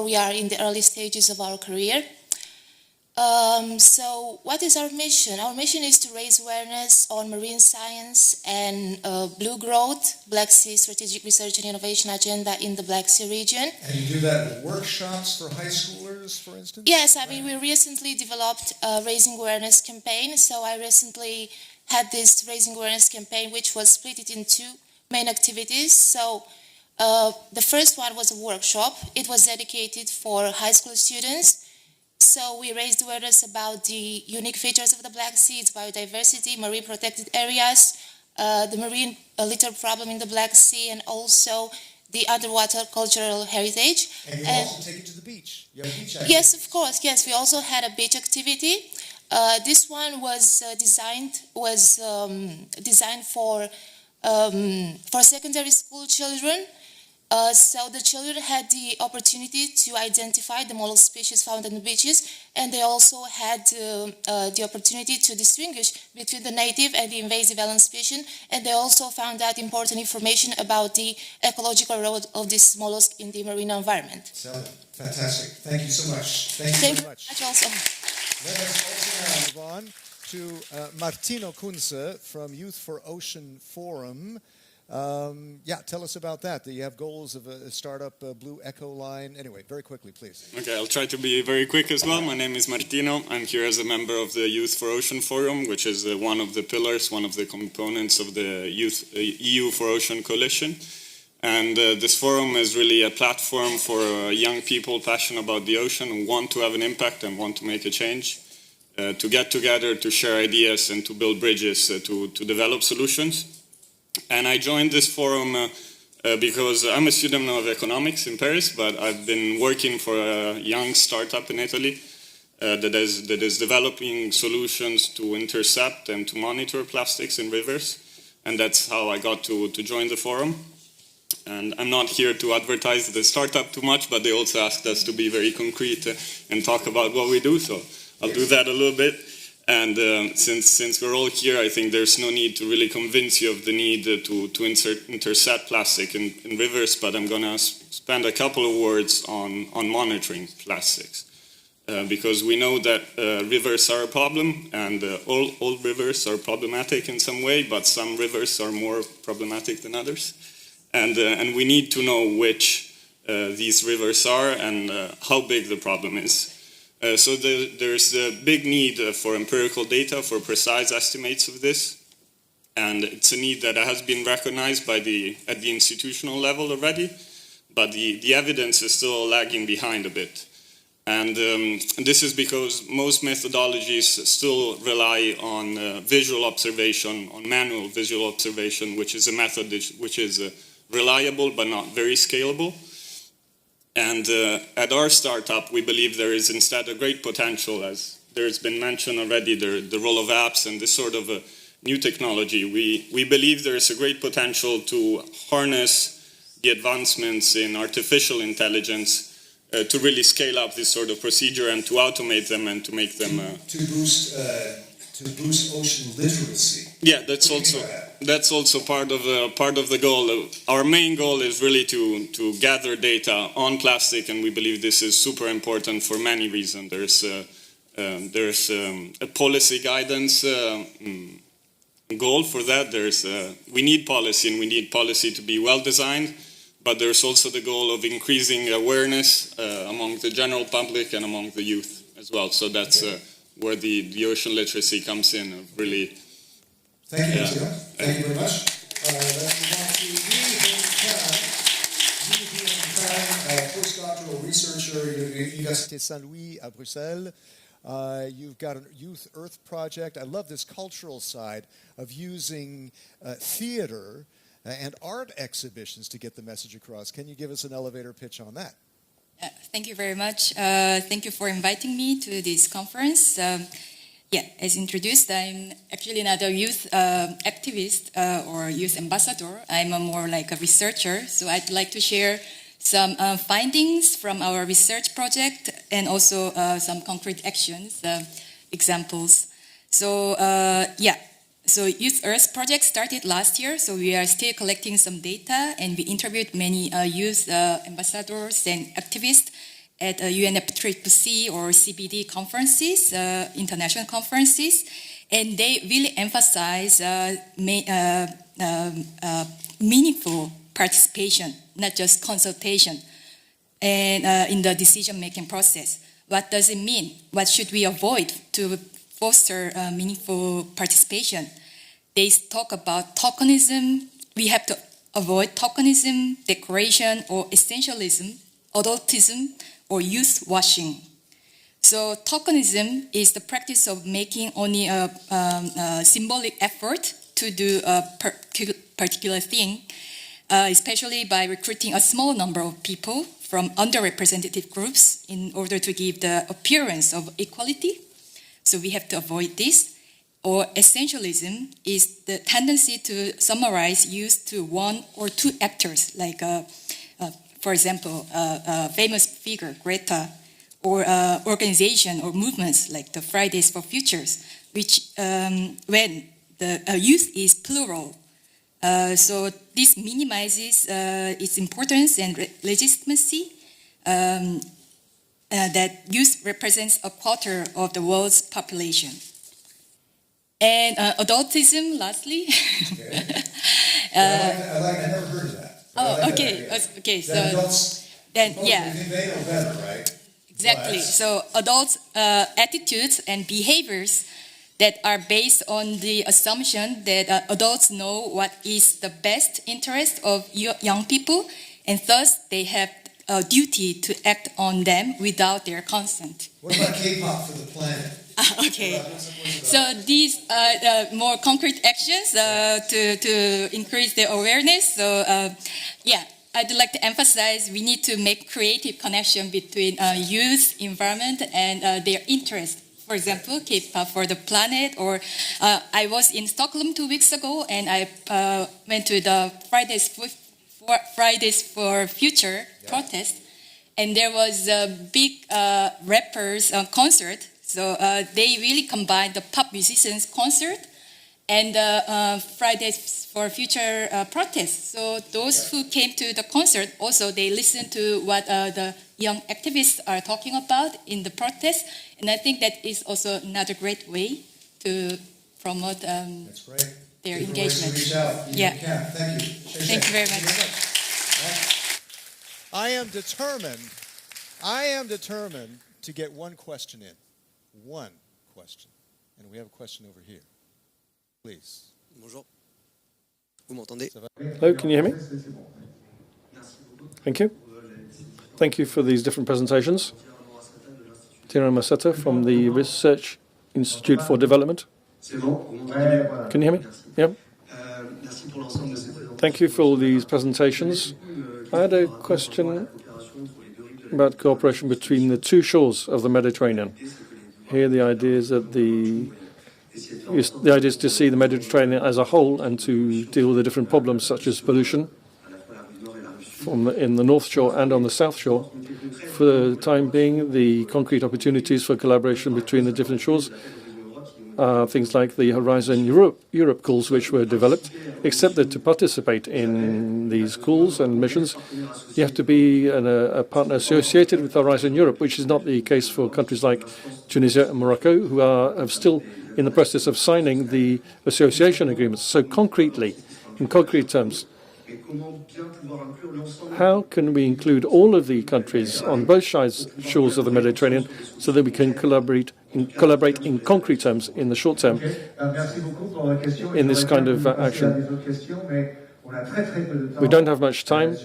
we are in the early stages of our career. So what is our mission? Our mission is to raise awareness on marine science and blue growth, Black Sea Strategic Research and Innovation Agenda in the Black Sea region. And you do that with workshops for high schoolers, for instance? Yes, I mean, we recently developed a raising awareness campaign. So I recently had this raising awareness campaign, which was split in two main activities. So the first one was a workshop. It was dedicated for high school students. So we raised awareness about the unique features of the Black Sea, its biodiversity, marine protected areas, the marine litter problem in the Black Sea, and also the underwater cultural heritage. And you also take it to the beach. You have a beach activity. Yes, of course. Yes, we also had a beach activity. This one was designed for secondary school children. So the children had the opportunity to identify the mollusk species found on the beaches, and they also had the opportunity to distinguish between the native and the invasive alien species, and they also found out important information about the ecological role of this mollusk in the marine environment. Fantastic. Thank you so much. Thank you very much. Also. Let us also now move on to Martino Kunze from Youth for Ocean Forum. Tell us about that. You have goals of a startup Blue Eco line. Anyway, very quickly, please. Okay, I'll try to be very quick as well. My name is Martino. I'm here as a member of the Youth for Ocean Forum, which is one of the pillars, one of the components of the EU for Ocean Coalition. And this forum is really a platform for young people passionate about the ocean who want to have an impact and want to make a change, to get together, to share ideas and to build bridges to develop solutions. And I joined this forum because I'm a student of economics in Paris, but I've been working for a young startup in Italy that is developing solutions to intercept and to monitor plastics in rivers. And that's how I got to join the forum. And I'm not here to advertise the startup too much, but they also asked us to be very concrete and talk about what we do. So I'll do that a little bit. And since we're all here, I think there's no need to really convince you of the need to intercept plastic in rivers, but I'm going to spend a couple of words on monitoring plastics. Because we know that rivers are a problem, and all rivers are problematic in some way, but some rivers are more problematic than others. And we need to know which these rivers are and how big the problem is. So there's a big need for empirical data, for precise estimates of this. And it's a need that has been recognized at the institutional level already, but the evidence is still lagging behind a bit. And this is because most methodologies still rely on visual observation, on manual visual observation, which is a method which is reliable but not very scalable. And at our startup, we believe there is instead a great potential, as there's been mentioned already, the role of apps and this sort of a new technology. We believe there is a great potential to harness the advancements in artificial intelligence to really scale up this sort of procedure and to automate them and to make them... To to boost ocean literacy. Yeah, that's also part of the goal. Our main goal is really to gather data on plastic, and we believe this is super important for many reasons. There's a policy guidance goal for that. We need policy, and we need policy to be well designed. But there's also the goal of increasing awareness among the general public and among the youth as well. So that's where the ocean literacy comes in. Really. Thank you, Matteo. Thank you very much. Let's move on to Yi Hien, postdoctoral researcher at Université Saint-Louis à Bruxelles. You've got a Youth Earth project. I love this cultural side of using theater and art exhibitions to get the message across. Can you give us an elevator pitch on that? Thank you very much. Thank you for inviting me to this conference. As introduced, I'm actually not a youth activist or youth ambassador. I'm more like a researcher. So I'd like to share some findings from our research project and also some concrete actions, examples. So Youth Earth project started last year, so we are still collecting some data, and we interviewed many youth ambassadors and activists at UNFCCC or CBD conferences, international conferences, and they really emphasize meaningful participation, not just consultation, and in the decision-making process. What does it mean? What should we avoid to foster meaningful participation? They talk about tokenism. We have to avoid tokenism, decoration, or essentialism, adultism, or youth washing. So tokenism is the practice of making only a symbolic effort to do a particular thing, especially by recruiting a small number of people from underrepresented groups in order to give the appearance of equality. So we have to avoid this. Or essentialism is the tendency to summarize youth to one or two actors, like, for example, a famous figure, Greta, or organization or movements like the Fridays for Futures, which when the youth is plural. So this minimizes its importance and legitimacy. That youth represents a quarter of the world's population. And adultism, lastly. I never heard of that. Okay. So then, yeah. They know better, right? Exactly. But so adults' attitudes and behaviors that are based on the assumption that adults know what is the best interest of young people, and thus they have a duty to act on them without their consent. What about K-pop for the planet? Okay. So these are more concrete actions to increase the awareness. So I'd like to emphasize we need to make creative connection between youth, environment, and their interest. For example, K-pop for the planet. Or I was in Stockholm 2 weeks ago, and I went to the Fridays for Future protest, and there was a big rappers concert. So they really combined the pop musicians concert and Fridays for Future protest. So those who came to the concert, also they listened to what the young activists are talking about in the protest. And I think that is also another great way to promote That's great. their Different engagement. ways to reach out. Yeah. Thank you. Thank you very much. I am determined to get one question in. One question. And we have a question over here. Please. Bonjour. Vous m'entendez? Hello, can you hear me? Thank you. Thank you for these different presentations. Tira Maseta from the Research Institute for Development. Can you hear me? Yeah. Thank you for all these presentations. I had a question about cooperation between the two shores of the Mediterranean. Here the idea is that the idea is to see the Mediterranean as a whole and to deal with the different problems such as pollution in the North Shore and on the South Shore. For the time being, the concrete opportunities for collaboration between the different shores are things like the Horizon Europe calls, which were developed, except that to participate in these calls and missions, you have to be a partner associated with Horizon Europe, which is not the case for countries like Tunisia and Morocco, who are still in the process of signing the association agreements. So concretely, in concrete terms, how can we include all of the countries on both shores of the Mediterranean so that we can collaborate in concrete terms in the short term in this kind of action? We don't have much time.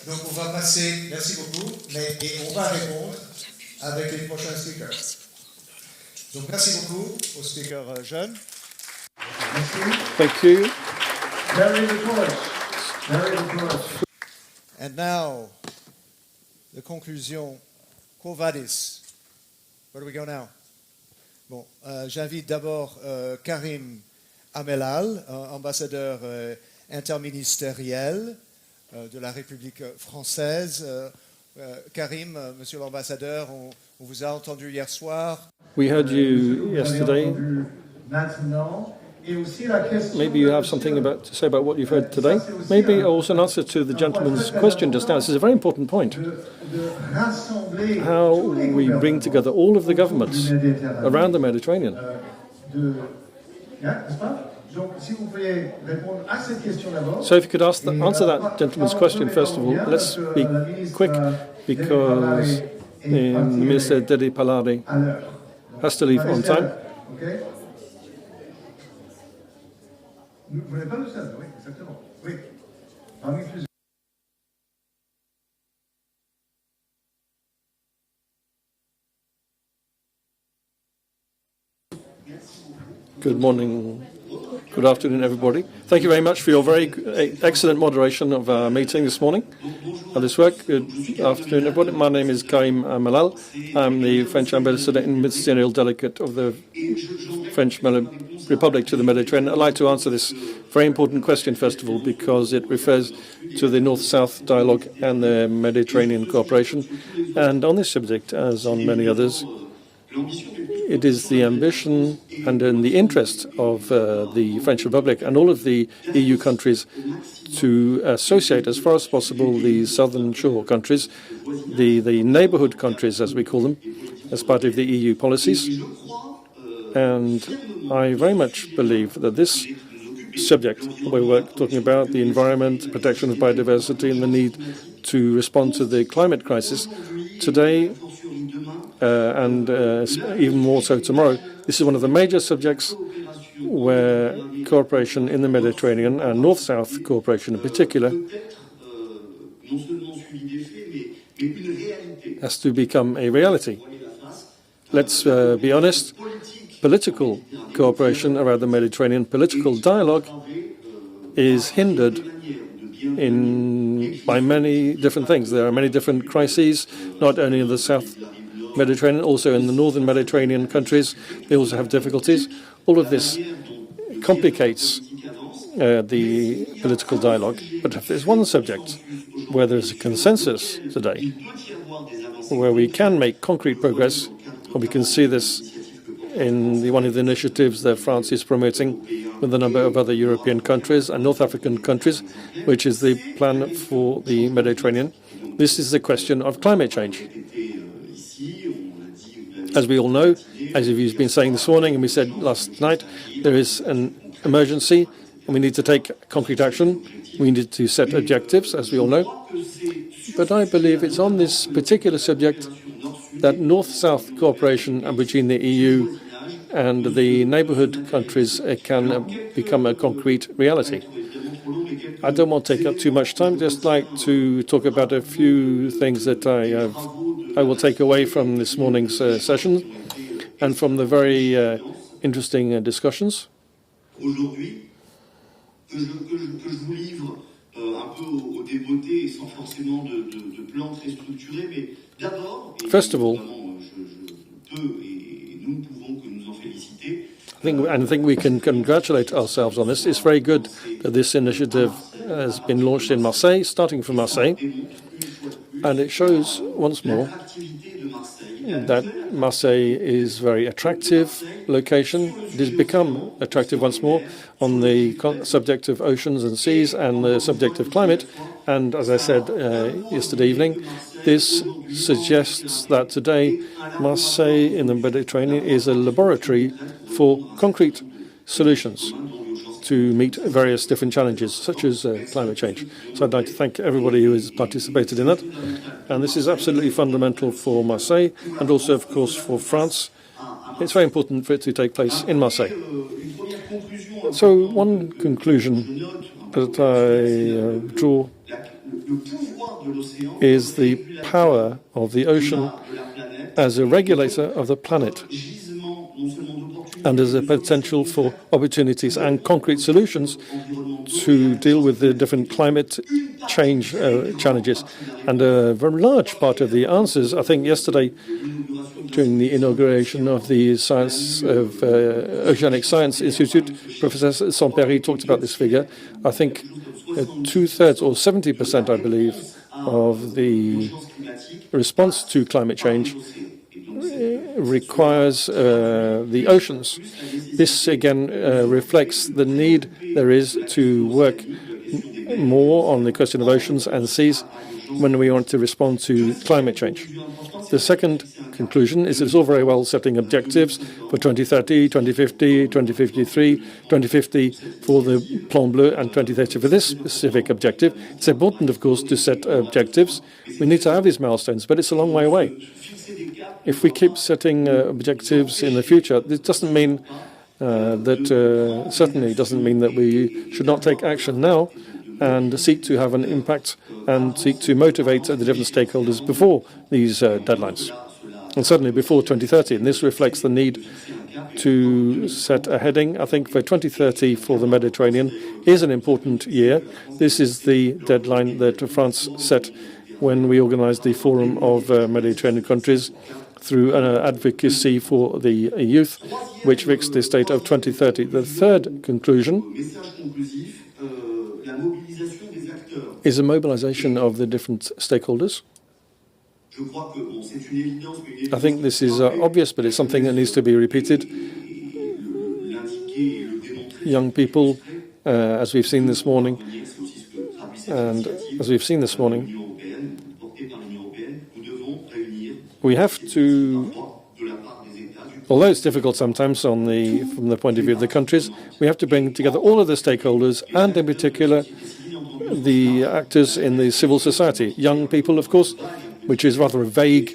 Donc on va passer, merci beaucoup, et on va répondre avec les prochains speakers. Donc merci beaucoup aux speakers jeunes. Thank you. Very good. And now, the conclusion. Quo vadis? Where do we go now? Bon, j'invite d'abord Karim Amelal, ambassadeur interministériel de la République française. Karim, monsieur l'ambassadeur, on vous a entendu hier soir. We heard you yesterday. Maybe you have something to say about what you've heard today. Maybe also an answer to the gentleman's question just now. This is a very important point. How we bring together all of the governments around the Mediterranean. So if you could answer that gentleman's question first of all. Let's be quick because Minister Dedi Paladi has to leave on time. Good morning, good afternoon, everybody. Thank you very much for your very excellent moderation of our meeting this morning, of this work. Good afternoon, everybody. My name is Karim Malal. I'm the French ambassador and ministerial delegate of the French Republic to the Mediterranean. I'd like to answer this very important question, first of all, because it refers to the North-South dialogue and the Mediterranean cooperation. And on this subject, as on many others, it is the ambition and in the interest of the French Republic and all of the EU countries to associate as far as possible the southern shore countries, the neighbourhood countries, as we call them, as part of the EU policies. And I very much believe that this subject, where we're talking about the environment, protection of biodiversity, and the need to respond to the climate crisis, today and even more so tomorrow, this is one of the major subjects where cooperation in the Mediterranean and North-South cooperation in particular has to become a reality. Let's be honest, political cooperation around the Mediterranean, political dialogue is hindered by many different things. There are many different crises, not only in the South Mediterranean, also in the northern Mediterranean countries. They also have difficulties. All of this complicates the political dialogue. But if there's one subject where there's a consensus today, where we can make concrete progress, and we can see this in one of the initiatives that France is promoting with a number of other European countries and North African countries, which is the plan for the Mediterranean. This is the question of climate change. As we all know, as you've been saying this morning and we said last night, there is an emergency and we need to take concrete action. We need to set objectives, as we all know. But I believe it's on this particular subject that North-South cooperation between the EU and the neighbourhood countries can become a concrete reality. I don't want to take up too much time, just like to talk about a few things that I will take away from this morning's session and from the very interesting discussions. First of all, I think we can congratulate ourselves on this. It's very good that this initiative has been launched in Marseille, starting from Marseille, and it shows once more that Marseille is a very attractive location. It has become attractive once more on the subject of oceans and seas and the subject of climate. And as I said yesterday evening, this suggests that today Marseille in the Mediterranean is a laboratory for concrete solutions to meet various different challenges, such as climate change. So I'd like to thank everybody who has participated in that. And this is absolutely fundamental for Marseille and also, of course, for France. It's very important for it to take place in Marseille. So one conclusion that I draw is the power of the ocean as a regulator of the planet, and as a potential for opportunities and concrete solutions to deal with the different climate change challenges. And a very large part of the answers, I think yesterday, during the inauguration of the Science of Oceanic Science Institute, Professor Samperi talked about this figure. I think 2/3 or 70%, I believe, of the response to climate change requires the oceans. This again reflects the need there is to work more on the question of oceans and seas when we want to respond to climate change. The second conclusion is it's all very well setting objectives for 2030, 2050, 2053, 2050 for the Plan Bleu and 2030 for this specific objective. It's important, of course, to set objectives. We need to have these milestones, but it's a long way away. If we keep setting objectives in the future, this doesn't mean certainly doesn't mean that we should not take action now and seek to have an impact and seek to motivate the different stakeholders before these deadlines, and certainly before 2030. And this reflects the need to set a heading. I think for 2030 for the Mediterranean is an important year. This is the deadline that France set when we organized the Forum of Mediterranean Countries through an advocacy for the youth, which fixed this date of 2030. The third conclusion is a mobilization of the different stakeholders. I think this is obvious, but it's something that needs to be repeated. Young people, as we've seen this morning, we have to, although it's difficult sometimes from the point of view of the countries, we have to bring together all of the stakeholders, and in particular the actors in the civil society. Young people, of course, which is rather a vague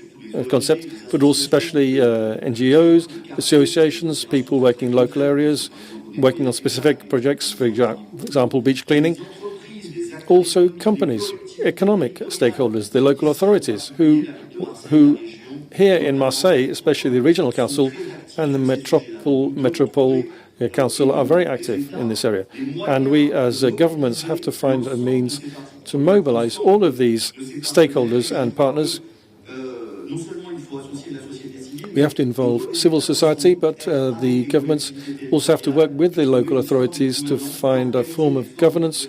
concept, but also especially NGOs, associations, people working in local areas, working on specific projects, for example, beach cleaning. Also companies, economic stakeholders, the local authorities, who here in Marseille, especially the regional council and the metropole council, are very active in this area. And we as governments have to find a means to mobilize all of these stakeholders and partners. We have to involve civil society, but the governments also have to work with the local authorities to find a form of governance,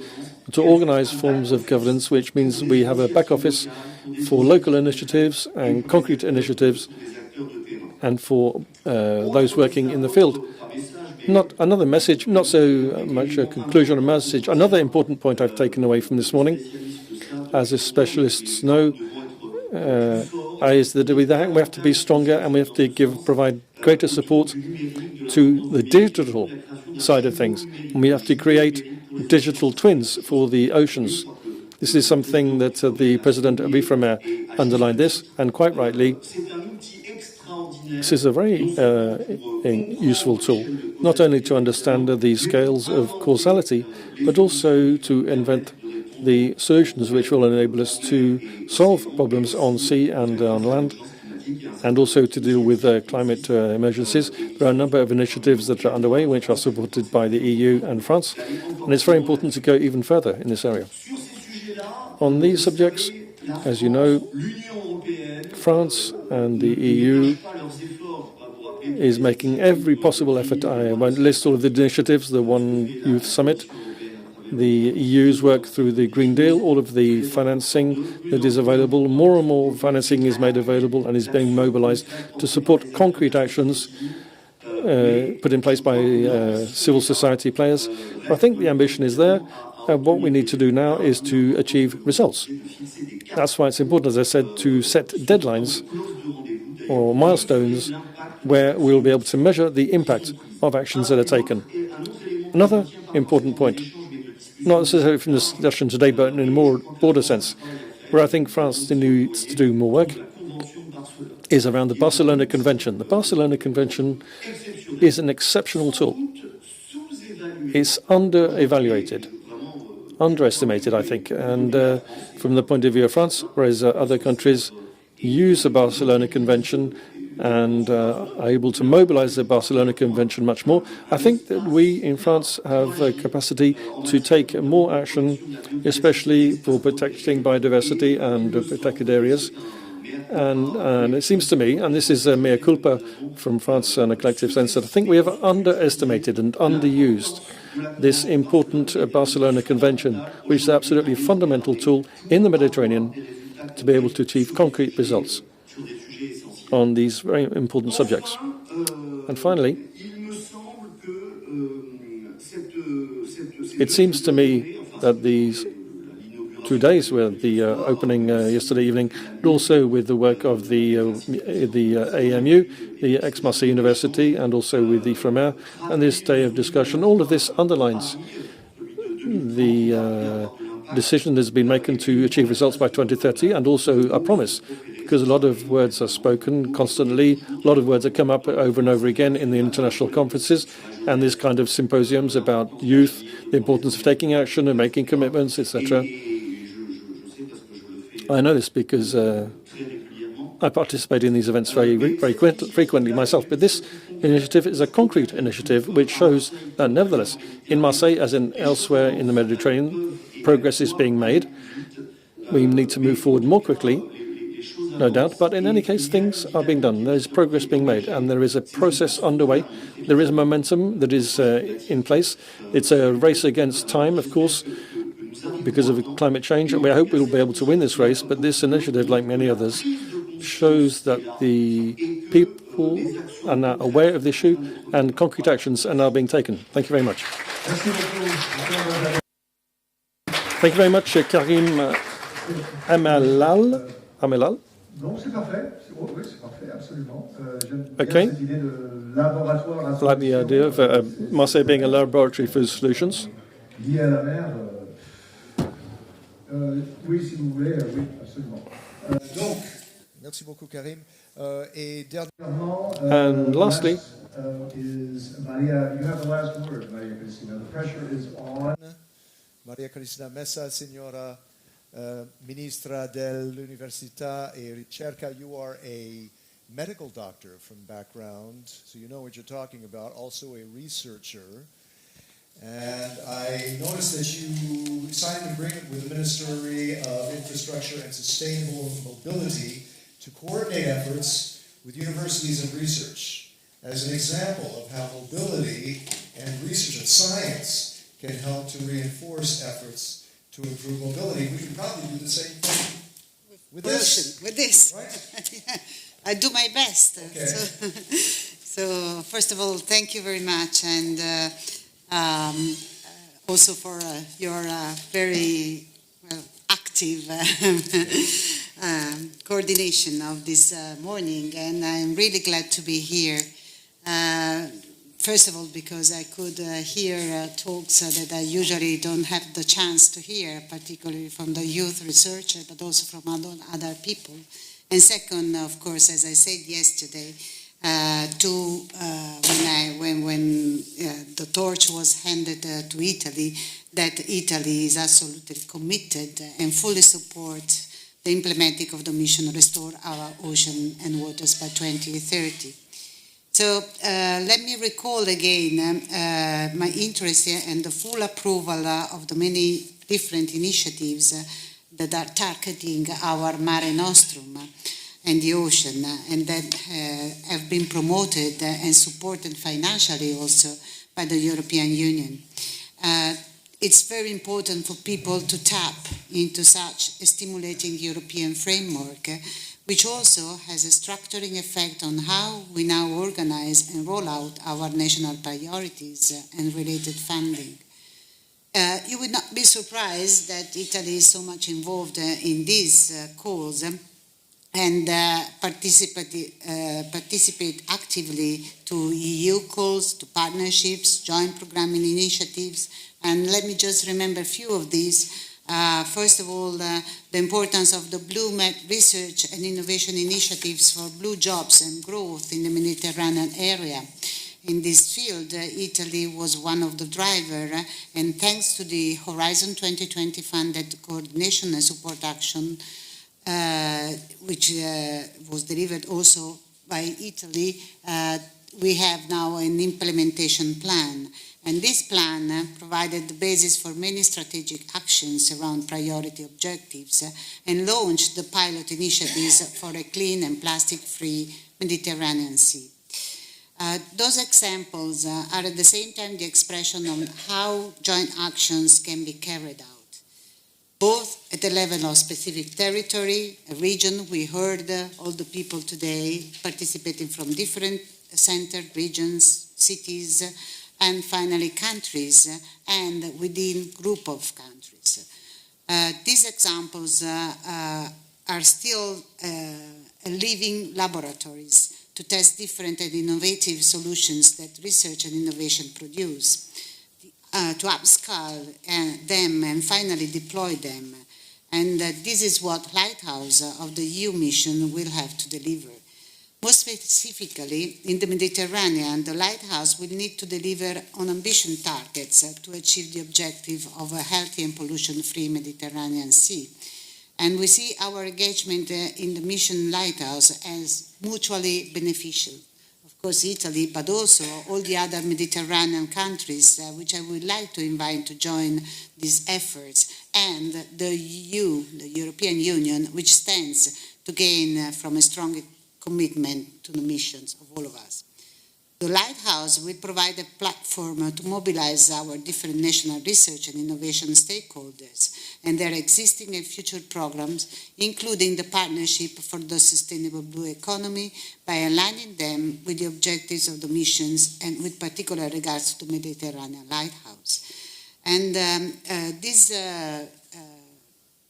to organize forms of governance, which means we have a back office for local initiatives and concrete initiatives, and for those working in the field. Not another message, not so much a conclusion, a message. Another important point I've taken away from this morning, as the specialists know, is that we have to be stronger, and we have to provide greater support to the digital side of things. And we have to create digital twins for the oceans. This is something that the President Wifremer underlined this, and quite rightly. This is a very useful tool, not only to understand the scales of causality, but also to invent the solutions which will enable us to solve problems on sea and on land, and also to deal with climate emergencies. There are a number of initiatives that are underway, which are supported by the EU and France, and it's very important to go even further in this area. On these subjects, as you know, France and the EU is making every possible effort. I won't list all of the initiatives, the One Youth Summit, the EU's work through the Green Deal, all of the financing that is available. More and more financing is made available and is being mobilized to support concrete actions put in place by civil society players. I think the ambition is there. What we need to do now is to achieve results. That's why it's important, as I said, to set deadlines or milestones where we'll be able to measure the impact of actions that are taken. Another important point, not necessarily from the discussion today, but in a more broader sense, where I think France needs to do more work, is around the Barcelona Convention. The Barcelona Convention is an exceptional tool. It's underestimated, I think, and from the point of view of France, whereas other countries use the Barcelona Convention and are able to mobilize the Barcelona Convention much more. I think that we in France have a capacity to take more action, especially for protecting biodiversity and protected areas. And it seems to me, and this is a mea culpa from France in a collective sense, that I think we have underestimated and underused this important Barcelona Convention, which is an absolutely fundamental tool in the Mediterranean to be able to achieve concrete results on these very important subjects. And finally, it seems to me that these 2 days with the opening yesterday evening, but also with the work of the AMU, the Aix-Marseille University, and also with the Fremer, and this day of discussion, all of this underlines the decision that has been made to achieve results by 2030, and also a promise, because a lot of words are spoken constantly, a lot of words that come up over and over again in the international conferences, and this kind of symposiums about youth, the importance of taking action and making commitments, etc. I know this because I participate in these events very frequently myself, but this initiative is a concrete initiative which shows that nevertheless, in Marseille, as in elsewhere in the Mediterranean, progress is being made. We need to move forward more quickly, no doubt, but in any case, things are being done. There is progress being made, and there is a process underway. There is momentum that is in place. It's a race against time, of course, because of climate change. I hope we'll be able to win this race, but this initiative, like many others, shows that the people are now aware of the issue and concrete actions are now being taken. Thank you very much. Thank you very much, Karim Amelal. Okay. I like the idea of Marseille being a laboratory for solutions. Oui, si vous voulez, oui, absolument. Donc, merci beaucoup, Karim. Et dernièrement, and lastly, is Maria. You have the last word, Maria Cristina. The pressure is on. Maria Cristina Messa, Signora Ministra dell'Università e Ricerca. You are a medical doctor from background, so you know what you're talking about. Also a researcher. And I noticed that you signed an agreement with the Ministry of Infrastructure and Sustainable Mobility to coordinate efforts with universities and research as an example of how mobility and research and science can help to reinforce efforts to improve mobility. We could probably do the same thing with this. With this. Right? I do my best. Okay. So first of all, thank you very much, and also for your very active coordination of this morning, and I'm really glad to be here. First of all, because I could hear talks that I usually don't have the chance to hear, particularly from the youth researcher, but also from other people. And second, of course, as I said yesterday, when the torch was handed to Italy, that Italy is absolutely committed and fully support the implementing of the mission Restore Our Ocean and Waters by 2030. So let me recall again my interest and the full approval of the many different initiatives that are targeting our Mare Nostrum and the ocean, and that have been promoted and supported financially also by the European Union. it's very important for people to tap into such a stimulating European framework, which also has a structuring effect on how we now organize and roll out our national priorities and related funding. You would not be surprised that Italy is so much involved in this cause and participate actively to EU calls, to partnerships, joint programming initiatives. And let me just remember a few of these. First of all, the importance of the Blue Med research and innovation initiatives for blue jobs and growth in the Mediterranean area. In this field, Italy was one of the drivers, and thanks to the Horizon 2020 funded coordination and support action, which was delivered also by Italy, we have now an implementation plan. And this plan provided the basis for many strategic actions around priority objectives and launched the pilot initiatives for a clean and plastic-free Mediterranean Sea. Those examples are at the same time the expression of how joint actions can be carried out, both at the level of specific territory, a region. We heard all the people today participating from different centered regions, cities, and finally countries, and within group of countries. These examples are still living laboratories to test different and innovative solutions that research and innovation produce, to upscale them and finally deploy them. And this is what Lighthouse of the EU mission will have to deliver. More specifically, in the Mediterranean, the Lighthouse will need to deliver on ambition targets to achieve the objective of a healthy and pollution-free Mediterranean Sea. And we see our engagement in the mission Lighthouse as mutually beneficial. Of course, Italy, but also all the other Mediterranean countries, which I would like to invite to join these efforts, and the EU, the European Union, which stands to gain from a strong commitment to the missions of all of us. The Lighthouse will provide a platform to mobilize our different national research and innovation stakeholders and their existing and future programs, including the Partnership for the Sustainable Blue Economy, by aligning them with the objectives of the missions and with particular regards to the Mediterranean Lighthouse. And these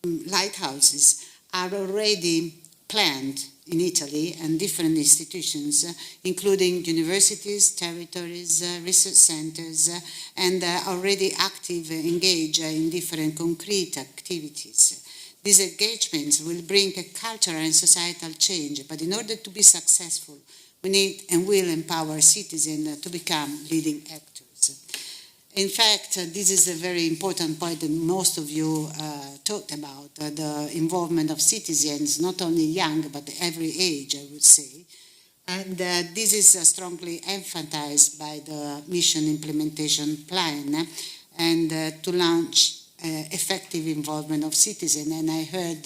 lighthouses are already planned in Italy and different institutions, including universities, territories, research centers, and already active, engaged in different concrete activities. These engagements will bring a cultural and societal change, but in order to be successful, we need and will empower citizens to become leading actors. In fact, this is a very important point that most of you talked about, the involvement of citizens, not only young, but every age, I would say. And this is strongly emphasized by the mission implementation plan and to launch effective involvement of citizens. And I heard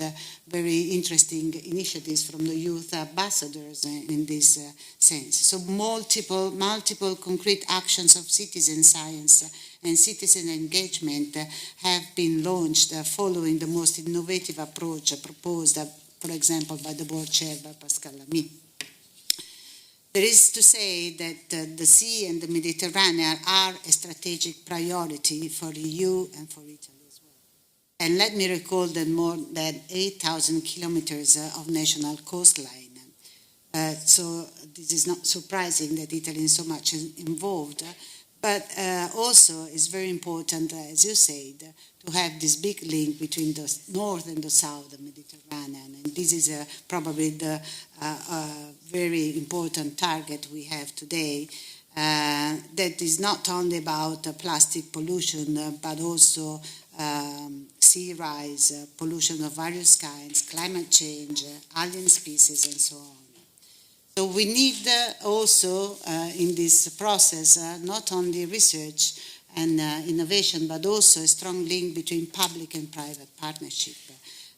very interesting initiatives from the youth ambassadors in this sense. So multiple concrete actions of citizen science and citizen engagement have been launched following the most innovative approach proposed, for example, by the board chair by Pascal Lamy. There is to say that the sea and the Mediterranean are a strategic priority for the EU and for Italy. And let me recall that more than 8,000 kilometers of national coastline. So this is not surprising that Italy is so much involved, but also it's very important, as you said, to have this big link between the north and the south, the Mediterranean. And this is probably the very important target we have today. That is not only about plastic pollution, but also sea rise, pollution of various kinds, climate change, alien species, and so on. So we need also in this process not only research and innovation, but also a strong link between public and private partnership,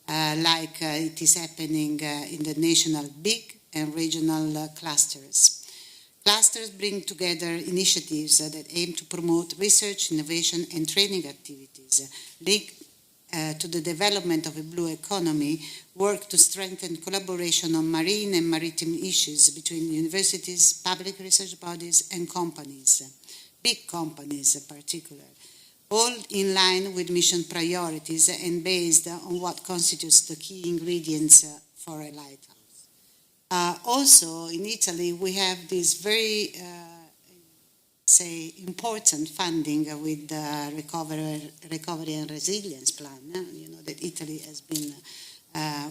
like it is happening in the national big and regional clusters. Clusters bring together initiatives that aim to promote research, innovation, and training activities, linked to the development of a blue economy, work to strengthen collaboration on marine and maritime issues between universities, public research bodies, and companies, big companies in particular, all in line with mission priorities and based on what constitutes the key ingredients for a lighthouse. Also, in Italy, we have this very important funding with the recovery and resilience plan. You know that Italy has been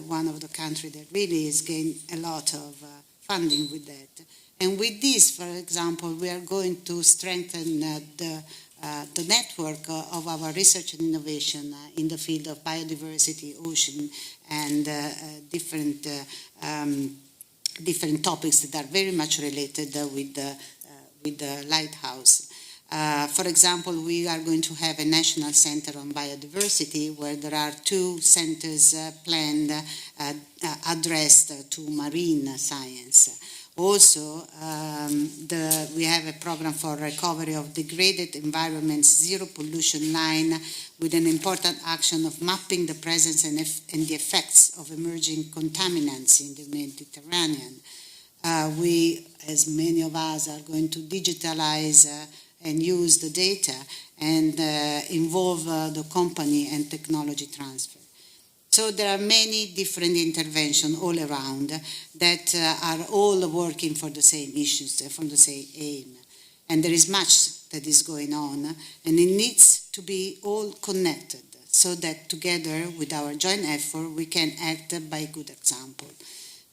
one of the countries that really has gained a lot of funding with that. And with this, for example, we are going to strengthen the network of our research and innovation in the field of biodiversity, ocean, and different topics that are very much related with the Lighthouse. For example, we are going to have a national center on biodiversity where there are 2 centers planned addressed to marine science. Also, we have a program for recovery of degraded environments, zero pollution line, with an important action of mapping the presence and the effects of emerging contaminants in the Mediterranean. We, as many of us, are going to digitalize and use the data and involve the company and technology transfer. So there are many different interventions all around that are all working for the same issues, for the same aim. And there is much that is going on, and it needs to be all connected so that together with our joint effort we can act by good example.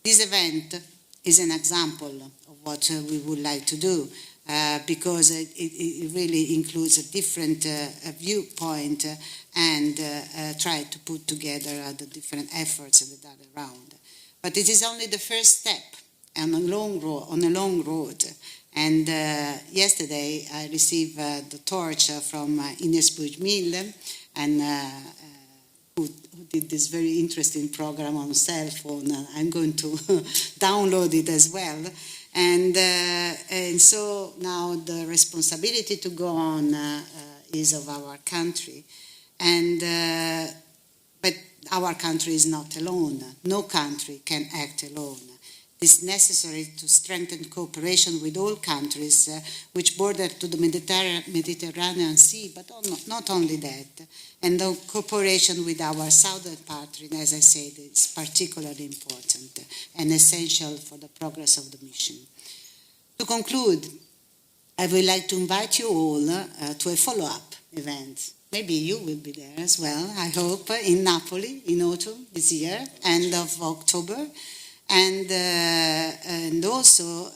This event is an example of what we would like to do because it really includes a different viewpoint and try to put together the different efforts that are around. But it is only the first step on a long road. And yesterday I received the torch from Ines Bujmil, and who did this very interesting program on cell phone. I'm going to download it as well. And so now the responsibility to go on is of our country. But our country is not alone. No country can act alone. It's necessary to strengthen cooperation with all countries which border to the Mediterranean Sea, but not only that. And the cooperation with our southern partners, as I said, is particularly important and essential for the progress of the mission. To conclude, I would like to invite you all to a follow-up event. Maybe you will be there as well, I hope, in Napoli in autumn this year, end of October. And also,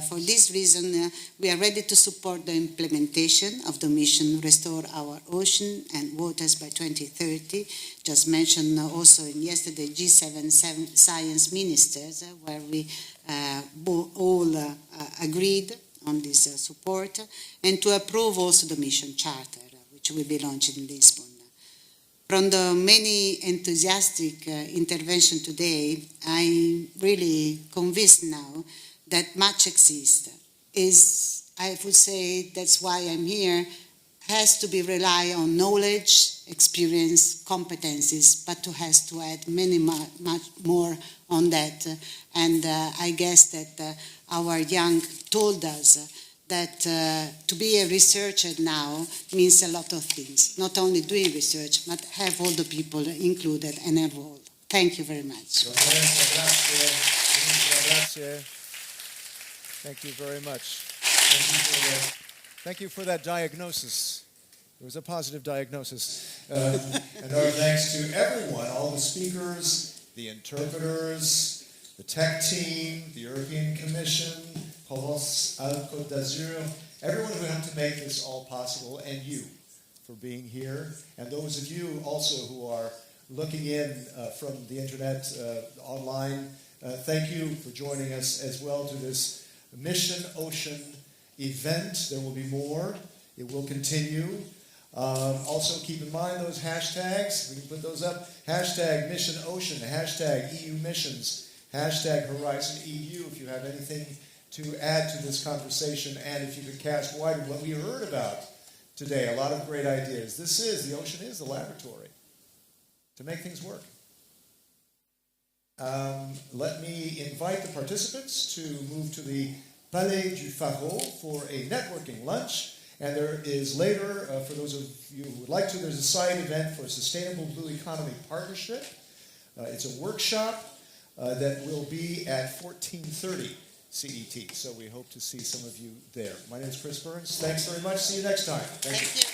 for this reason, we are ready to support the implementation of the mission Restore Our Ocean and Waters by 2030, just mentioned also in yesterday G7 Science Ministers, where we all agreed on this support, and to approve also the mission charter, which will be launched in Lisbon. From the many enthusiastic interventions today, I'm really convinced now that much exists. I would say that's why I'm here, has to be rely on knowledge, experience, competencies, but has to add much more on that. And I guess that our young told us that to be a researcher now means a lot of things. Not only doing research, but have all the people included and involved. Thank you very much. Thank you very much. Thank you for that diagnosis. It was a positive diagnosis. And our thanks to everyone, all the speakers, the interpreters, the tech team, the European Commission, Provence Alpes-Côte d'Azur, everyone who helped to make this all possible, and you for being here, and those of you also who are looking in from the internet online, thank you for joining us as well to this Mission Ocean event. There will be more. It will continue. Also keep in mind those hashtags. We can put those up. Hashtag Mission Ocean, hashtag EU Missions, hashtag Horizon EU if you have anything to add to this conversation, and if you could cast wider what we heard about today, a lot of great ideas. The ocean is the laboratory to make things work. Let me invite the participants to move to the Palais du Pharo for a networking lunch. And there is later, for those of you who would like to, there's a side event for a Sustainable Blue Economy Partnership. It's a workshop that will be at 14:30 CET. So we hope to see some of you there. My name is Chris Burns. Thanks very much. See you next time. Thank you.